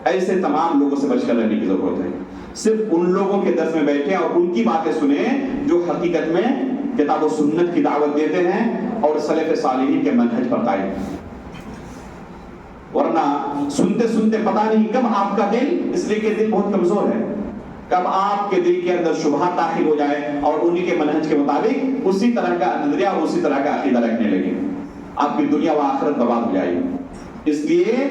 ایسے تمام لوگوں سے بچ کر رہنے کی ضرورت ہے۔ صرف ان لوگوں کے درس میں بیٹھیں اور ان کی باتیں سنیں جو حقیقت میں کتاب و سنت کی دعوت دیتے ہیں اور سلف صالحین کے منہج پر قائم ہیں۔ ورنہ سنتے سنتے پتہ نہیں کب آپ کا دل، اس لیے کہ دل بہت کمزور ہے، کب آپ کے دل کے اندر شبہات داخل ہو جائے اور انہی کے منہج کے مطابق اسی طرح کا نظریہ اور اسی طرح کا عقیدہ رکھنے لگے، آپ کی دنیا و آخرت برباد ہو جائے گی۔ اس لیے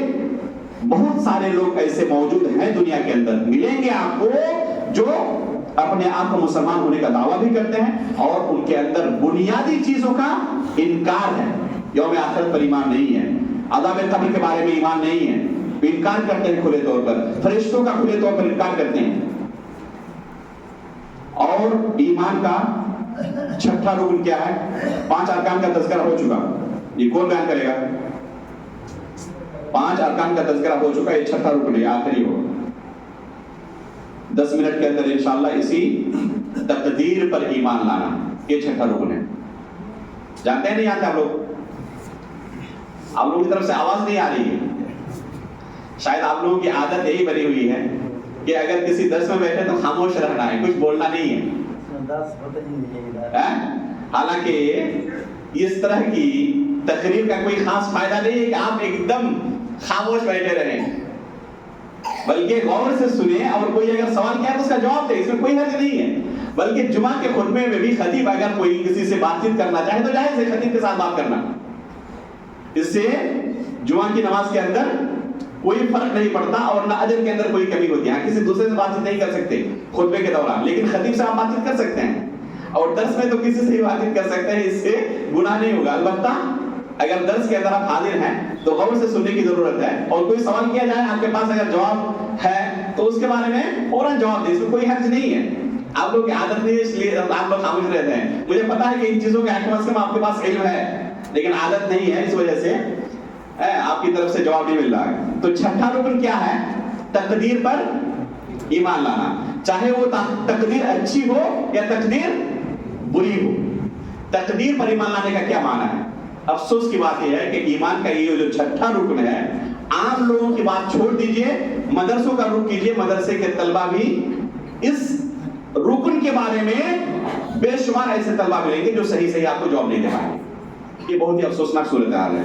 بہت سارے لوگ ایسے موجود ہیں دنیا کے اندر، ملیں گے آپ کو، جو اپنے آپ کو مسلمان ہونے کا دعویٰ بھی کرتے ہیں اور ان کے اندر بنیادی چیزوں کا انکار ہے، یوم آخرت پر ایمان نہیں ہے، عذاب قبر کے بارے میں ایمان نہیں ہے، انکار کرتے ہیں کھلے طور پر، فرشتوں کا کھلے طور پر انکار کرتے ہیں۔ اور ایمان کا چھٹا رکن کیا ہے؟ 5 ارکان کا تذکرہ ہو چکا، یہ کون بیان کرے گا؟ 5 ارکان کا تذکرہ ہو چکا، یہ چھٹا رکن ہے، آخری ہو۔ 10 منٹ کے اندر انشاءاللہ اسی تقدیر پر ایمان لانا، یہ چھٹا رکن ہے۔ جانتے ہیں نہیں جانتے آپ لوگ؟ آپ لوگوں کی طرف سے آواز نہیں آ رہی ہے، شاید آپ لوگوں کی عادت یہی بنی ہوئی ہے کہ اگر کسی درس میں بیٹھے تو خاموش رہنا ہے، کچھ بولنا نہیں ہے۔ حالانکہ اس طرح کی تقریر کا کوئی خاص فائدہ نہیں ہے کہ آپ ایک دم خاموش بیٹھے رہیں، بلکہ غور سے سنیں، اور کوئی اگر سوال کیا تو اس کا جواب دے، اس میں کوئی حرج نہیں ہے۔ بلکہ جمعہ کے خطبے میں بھی خطیب اگر کوئی کسی سے بات چیت کرنا چاہے تو جائز ہے خطیب کے ساتھ بات کرنا، اس سے جمعہ کی نماز کے اندر کوئی فرق نہیں پڑتا اور نہ اجر کے اندر کوئی کمی ہوتی ہے۔ کسی دوسرے سے بات چیت نہیں کر سکتے خطبے کے دوران، لیکن خطیب سے آپ بات چیت کر سکتے ہیں، اور درس میں تو کسی سے ہی بات چیت کر سکتے ہیں، اس سے گناہ نہیں ہوگا۔ البتہ اگر درس کے اندر آپ حاضر ہیں تو غور سے سننے کی ضرورت ہے، اور کوئی سوال کیا جائے آپ کے پاس اگر جواب ہے تو اس کے بارے میں فوراً جواب دیں، اس میں کوئی حرج نہیں ہے۔ آپ لوگ کی عادت نہیں ہے اس لیے آپ لوگ خاموش رہتے ہیں، مجھے پتا ہے کہ ان چیزوں کے کم از کم آپ کے پاس علم ہے، لیکن عادت نہیں ہے، اس وجہ سے آپ کی طرف سے جواب نہیں مل رہا ہے۔ تو چھٹا رکن کیا ہے؟ تقدیر پر ایمان لانا، چاہے وہ تقدیر اچھی ہو یا تقدیر بری ہو۔ تقدیر پر ایمان لانے کا کیا معنی ہے؟ افسوس کی بات یہ ہے کہ ایمان کا یہ جو چھٹا رکن ہے، عام لوگوں کی بات چھوڑ دیجئے، مدرسوں کا رخ کیجئے، مدرسے کے طلبہ بھی اس رکن کے بارے میں بے شمار ایسے طلبہ ملیں گے جو صحیح صحیح آپ کو جواب نہیں دے پائیں گے۔ یہ بہت ہی افسوسناک صورتحال ہے۔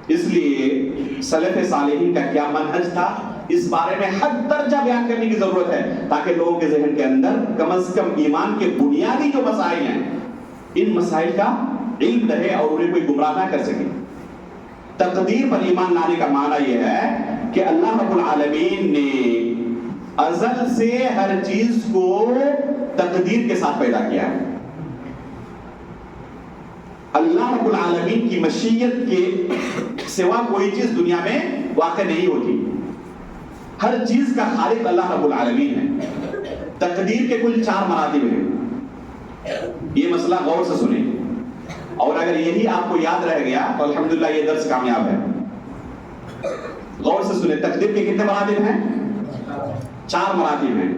اس لیے سلف صالحین کا کیا منہج تھا، اس بارے میں حد درجہ بیان کرنے کی ضرورت ہے، تاکہ لوگوں کے ذہن کے اندر کم از کم ایمان کے بنیادی جو مسائل ہیں، ان مسائل کا علم رہے اور انہیں کوئی گمراہ نہ کر سکے۔ تقدیر پر ایمان لانے کا معنی یہ ہے کہ اللہ رب العالمین نے ازل سے ہر چیز کو تقدیر کے ساتھ پیدا کیا ہے۔ اللہ رب العالمین کی مشیت کے سوا کوئی چیز دنیا میں واقع نہیں ہوتی، ہر چیز کا خالق اللہ رب العالمین ہے۔ تقدیر کے کل 4 مراتب ہیں، یہ مسئلہ غور سے سنیں، اور اگر یہی آپ کو یاد رہ گیا تو الحمدللہ یہ درس کامیاب ہے۔ غور سے سنیں، تقدیر کے کتنے مراتب ہیں؟ 4 مراتب ہیں۔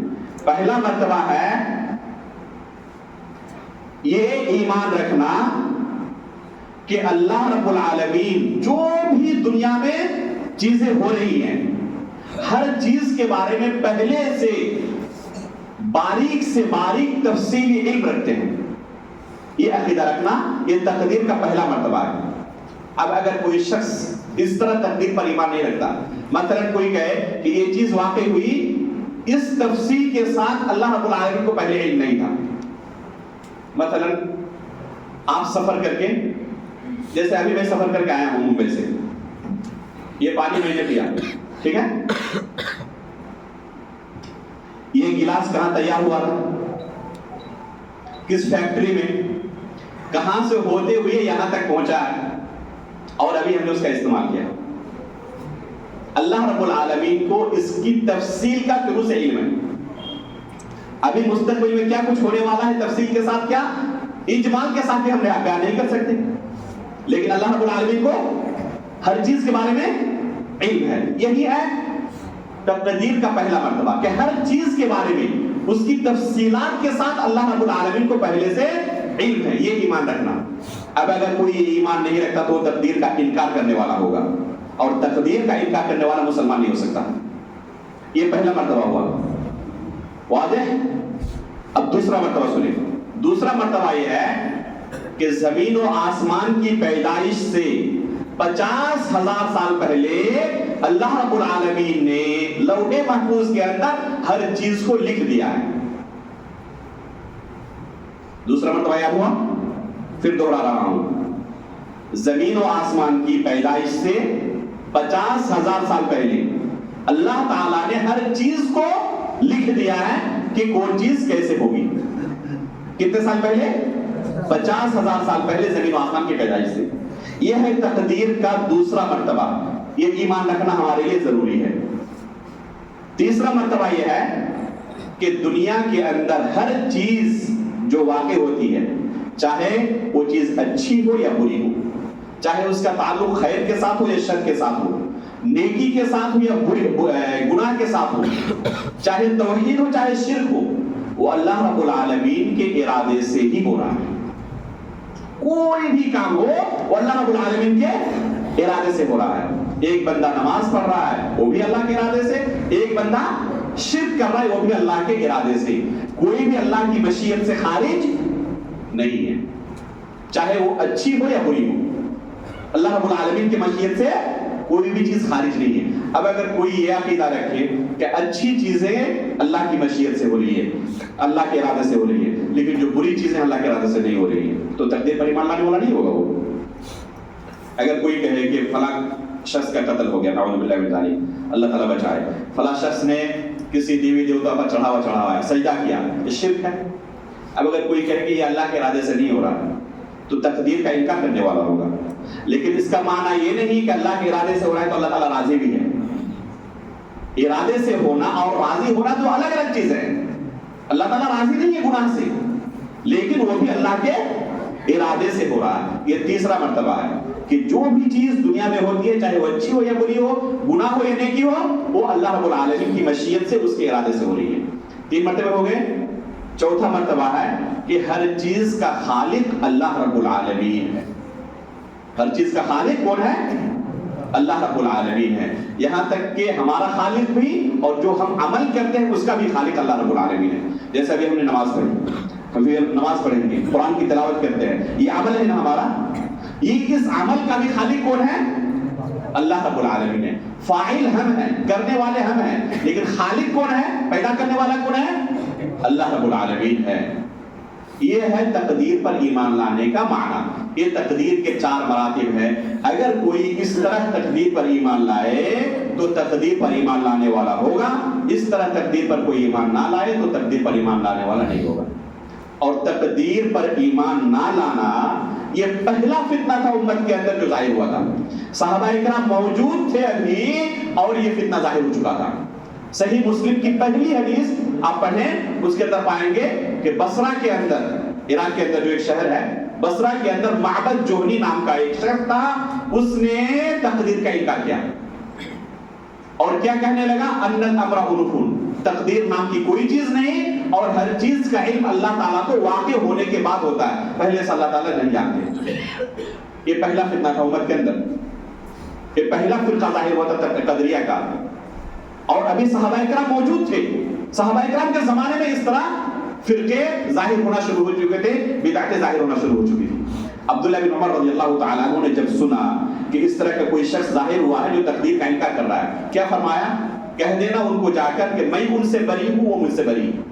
پہلا مرتبہ ہے یہ ایمان رکھنا کہ اللہ رب العالمین جو بھی دنیا میں چیزیں ہو رہی ہیں ہر چیز کے بارے میں پہلے سے باریک تفصیلی علم رکھتے ہیں. یہ عقیدہ رکھنا یہ تقدیر کا پہلا مرتبہ ہے. اب اگر کوئی شخص اس طرح تقدیر پر ایمان نہیں رکھتا، مثلا کوئی کہے کہ یہ چیز واقع ہوئی اس تفصیل کے ساتھ اللہ رب العالمین کو پہلے علم نہیں تھا. مثلا آپ سفر کر کے، جیسے ابھی میں سفر کر کے آیا ہوں ممبئی سے، یہ پانی میں نے پیا، ٹھیک ہے، یہ گلاس کہاں تیار ہوا تھا، کس فیکٹری میں، کہاں سے ہوتے ہوئے یہاں تک پہنچا ہے، اور ابھی ہم نے اس کا استعمال کیا. اللہ رب العالمین کو اس کی تفصیل کا شروع سے علم ہے. ابھی مستقبل میں کیا کچھ ہونے والا ہے تفصیل کے ساتھ، کیا اجمال کے ساتھ بھی ہم بیان نہیں کر سکتے، لیکن اللہ رب العالمین کو ہر چیز کے بارے میں علم ہے. یہی ہے تقدیر کا پہلا مرتبہ کہ ہر چیز کے بارے میں اس کی تفصیلات کے ساتھ اللہ رب العالمین کو پہلے سے علم ہے. یہ ایمان رکھنا. اب اگر کوئی ایمان نہیں رکھتا تو وہ تقدیر کا انکار کرنے والا ہوگا، اور تقدیر کا انکار کرنے والا مسلمان نہیں ہو سکتا. یہ پہلا مرتبہ ہوا، واضح. اب دوسرا مرتبہ سنیں. دوسرا مرتبہ یہ ہے کہ زمین و آسمان کی پیدائش سے 50,000 سال پہلے اللہ رب العالمین نے لوح محفوظ کے اندر ہر چیز کو لکھ دیا ہے. دوسرا مرتبہ یہ ہوا، پھر دوہرا رہا ہوں، زمین و آسمان کی پیدائش سے 50,000 سال پہلے اللہ تعالیٰ نے ہر چیز کو لکھ دیا ہے کہ کون چیز کیسے ہوگی. کتنے سال پہلے؟ 50,000 سال پہلے زمین و آسمان کی پیدائش سے. یہ ہے تقدیر کا دوسرا مرتبہ. یہ ایمان رکھنا ہمارے لیے ضروری ہے. تیسرا مرتبہ یہ ہے کہ دنیا کے اندر ہر چیز جو واقع ہوتی ہے، چاہے وہ چیز اچھی ہو یا بری ہو، چاہے اس کا تعلق خیر کے ساتھ ہو یا شر کے ساتھ ہو، نیکی کے ساتھ ہو یا گناہ کے ساتھ ہو، چاہے توحید ہو چاہے شرک ہو، وہ اللہ رب العالمین کے ارادے سے ہی ہو رہا ہے. کوئی بھی کام ہو وہ اللہ رب العالمین کے ارادے سے ہو رہا ہے. ایک بندہ نماز پڑھ رہا ہے وہ بھی اللہ کے ارادے سے، ایک بندہ شرک کر رہا ہے وہ بھی اللہ کے ارادے سے. کوئی بھی اللہ کی مشیت سے خارج نہیں ہے، چاہے وہ اچھی ہو یا بری ہو. اللہ رب العالمین کی مشیت سے کوئی بھی چیز خارج نہیں ہے. اب اگر کوئی یہ عقیدہ رکھے کہ اچھی چیزیں اللہ کی مشیت سے ہو رہی ہے، اللہ کے ارادے سے ہو رہی ہے، لیکن جو بری چیزیں اللہ کے ارادے سے نہیں ہو رہی ہیں، تو تقدیر پر ایمان لانے والا نہیں ہوگا. وہ اگر کوئی کہے کہ فلاں شخص کا قتل ہو گیا، نعوذ باللہ من ذالک، اللہ تعالیٰ بچائے، فلاں شخص نے کسی دیوی دیوتا پر چڑھاوا ہے، سجدہ کیا، یہ شرک ہے. اب اگر کوئی کہے کہ یہ اللہ کے ارادے سے نہیں ہو رہا تو تقدیر کا انکار کرنے والا ہوگا. لیکن اس کا معنی یہ نہیں کہ اللہ کے ارادے سے ہو رہا ہے تو اللہ تعالیٰ راضی بھی ہے. ارادے سے ہونا اور راضی ہونا دو الگ الگ چیز ہے. اللہ تعالیٰ راضی نہیں ہے گناہ سے، لیکن وہ بھی اللہ کے ارادے سے ہو رہا ہے. یہ تیسرا مرتبہ ہے کہ جو بھی چیز دنیا میں ہوتی ہے، چاہے وہ اچھی ہو یا بری ہو، گناہ ہو یا نیکی ہو، وہ اللہ رب العالمین کی مشیت سے اس کے ارادے سے ہو رہی ہے. 3 مرتبہ ہو گئے. چوتھا مرتبہ ہے کہ ہر چیز کا خالق اللہ رب العالمین ہے. ہر چیز کا خالق کون ہے؟ اللہ رب العالمین ہے. یہاں تک کہ ہمارا خالق بھی اور جو ہم عمل کرتے ہیں اس کا بھی خالق اللہ رب العالمین ہے. جیسے ابھی ہم نے نماز پڑھی، ہم نماز پڑھیں گے، قرآن کی تلاوت کرتے ہیں، یہ عمل ہے نا ہمارا. یہ اس عمل کا بھی خالق کون ہے؟ اللہ رب العالمین ہے. فاعل ہم ہیں، کرنے والے ہم ہیں، لیکن خالق کون ہے؟ پیدا کرنے والا کون ہے؟ اللہ رب العالمین ہے. یہ ہے تقدیر پر ایمان لانے کا معنی. یہ تقدیر کے 4 مراتب ہیں. اگر کوئی اس طرح تقدیر پر ایمان لائے تو تقدیر پر ایمان لانے والا ہوگا. اس طرح تقدیر پر کوئی ایمان نہ لائے تو تقدیر پر ایمان لانے والا نہیں ہوگا. اور تقدیر پر ایمان نہ لانا یہ پہلا فتنہ تھا امت کے اندر جو ظاہر ہوا تھا. صحابہ کرام موجود تھے ابھی اور یہ فتنہ ظاہر ہو چکا تھا. صحیح مسلم کی پہلی حدیث آپ پڑھیں، اس کے اندر پائیں گے کہ بصرہ کے اندر، عراق کے اندر جو ایک شہر ہے، بصرہ کے اندر معبد جوہنی نام کا ایک شخص تھا. اس نے تقدیر کا انکار کیا اور کیا کہنے لگا؟ ان الامر انف، تقدیر نام کی کوئی چیز نہیں، اور ہر چیز کا علم اللہ تعالیٰ کو واقع ہونے کے بعد ہوتا ہے، پہلے سے اللہ تعالیٰ نہیں جانتے. یہ پہلا فتنہ تھا امت کے اندر، یہ پہلا فرقہ ظاہر ہوا تھا قدریہ کا، اور ابھی صحابہ کرام موجود تھے، صحابہ کرام کے زمانے میں اس طرح فرقے ظاہر ہونا شروع ہو چکے تھے، بدعتیں ظاہر ہونا شروع ہو چکی تھی۔ عبداللہ بن عمر رضی اللہ تعالیٰ عنہ نے جب سنا کہ اس طرح کا کوئی شخص ظاہر ہوا ہے جو تقدیر کا انکار کر رہا ہے، کیا فرمایا؟ کہہ دینا ان کو جا کر کہ میں ان سے بری ہوں، وہ مجھ سے بری ہیں۔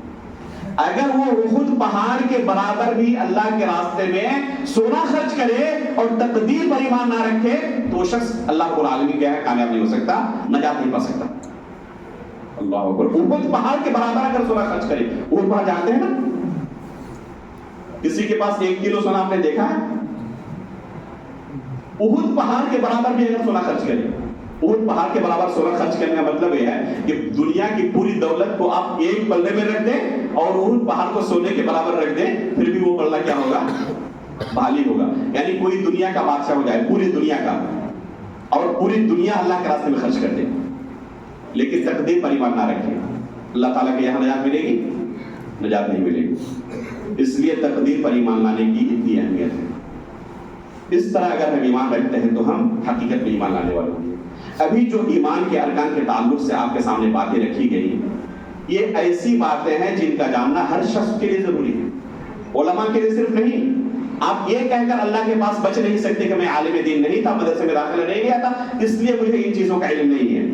اگر وہ احد پہاڑ کے برابر بھی اللہ کے راستے میں سونا خرچ کرے اور تقدیر پر ایمان نہ رکھے تو وہ شخص اللہ رب العالمین کیا ہے کامیاب نہیں ہو سکتا، نجات نہیں پا سکتا۔ اللہ اکبر۔ احد پہاڑ کے برابر اگر سونا خرچ کرے، احد پہاڑ جاتے ہیں نا، کسی کے پاس 1 کلو سونا آپ نے دیکھا ہے؟ احد پہاڑ کے برابر بھی اگر سونا خرچ کرے، احد پہاڑ کے برابر سونا خرچ کرنے کا مطلب یہ ہے کہ دنیا کی پوری دولت کو آپ ایک پلڑے میں رکھ دیں اور احد پہاڑ کو سونے کے برابر رکھ دیں، پھر بھی وہ پلڑا کیا ہوگا؟ بھاری ہوگا۔ یعنی کوئی دنیا کا بادشاہ ہو جائے، پوری دنیا کا، اور پوری دنیا اللہ کے راستے میں خرچ کر دے، لیکن تقدیر پر ایمان نہ رکھے، اللہ تعالیٰ کے یہاں نجات ملے گی؟ نجات نہیں ملے گی۔ اس لیے تقدیر پر ایمان لانے کی اتنی اہمیت ہے۔ اس طرح اگر ہم ایمان رکھتے ہیں تو ہم حقیقت میں ایمان لانے والے ہیں۔ ابھی جو ایمان کے ارکان کے تعلق سے آپ کے سامنے باتیں رکھی گئی، یہ ایسی باتیں ہیں جن کا جاننا ہر شخص کے لیے ضروری ہے، علماء کے لیے صرف نہیں۔ آپ یہ کہہ کر اللہ کے پاس بچ نہیں سکتے کہ میں عالم دین نہیں تھا، مدرسے میں داخلہ نہیں لیا تھا، اس لیے مجھے ان چیزوں کا علم نہیں ہے،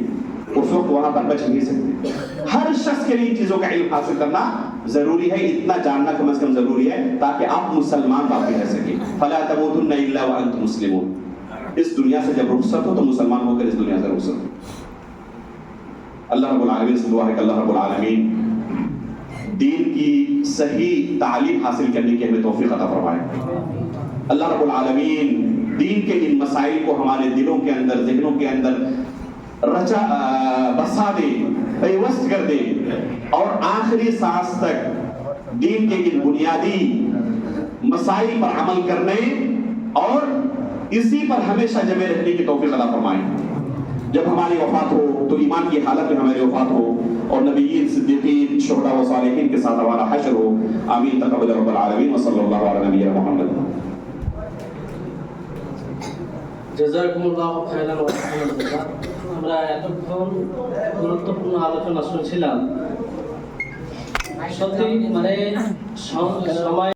اس وقت وہاں پر بچ نہیں سکتے۔ ہر شخص کے لیے ان چیزوں کا علم حاصل کرنا ضروری ہے، اتنا جاننا کم از کم ضروری ہے تاکہ آپ مسلمان باقی رہ سکیں۔ فَلَا تَمُوتُنَّ إِلَّا وَأَنْتُمْ مُسْلِمُونَ۔ اس دنیا سے جب رخصت ہو تو مسلمان ہو کر اس دنیا سے رخصت ہو۔ اللہ رب العالمین سے دعا ہے کہ اللہ رب العالمین دین کی صحیح تعلیم حاصل کرنے کی ہمیں توفیق عطا فرمائے۔ اللہ رب العالمین دین کے ان مسائل کو ہمارے دلوں کے اندر، ذہنوں کے اندر بسا دے، پیوست کر دے، اور آخری سانس تک دین کے ان بنیادی مسائل پر عمل کرنے اور اسی پر ہمیشہ جمے رہنے کی توفیق عطا فرمائے۔ جب ہماری وفات ہو تو ایمان کی حالت میں ہماری وفات ہو اور نبیین، صدیقین، شہداء و صالحین کے ساتھ ہمارا حشر ہو۔ آمین تقبل رب العالمین وصلی اللہ علی نبینا محمد۔ জাযাকুমুল্লাহ খায়রান ওয়া রাহমাতুল্লাহ। আমরা এতক্ষণ গুরুত্বপূর্ণ আলোচনা শুনছিলাম, সত্যি মানে সময়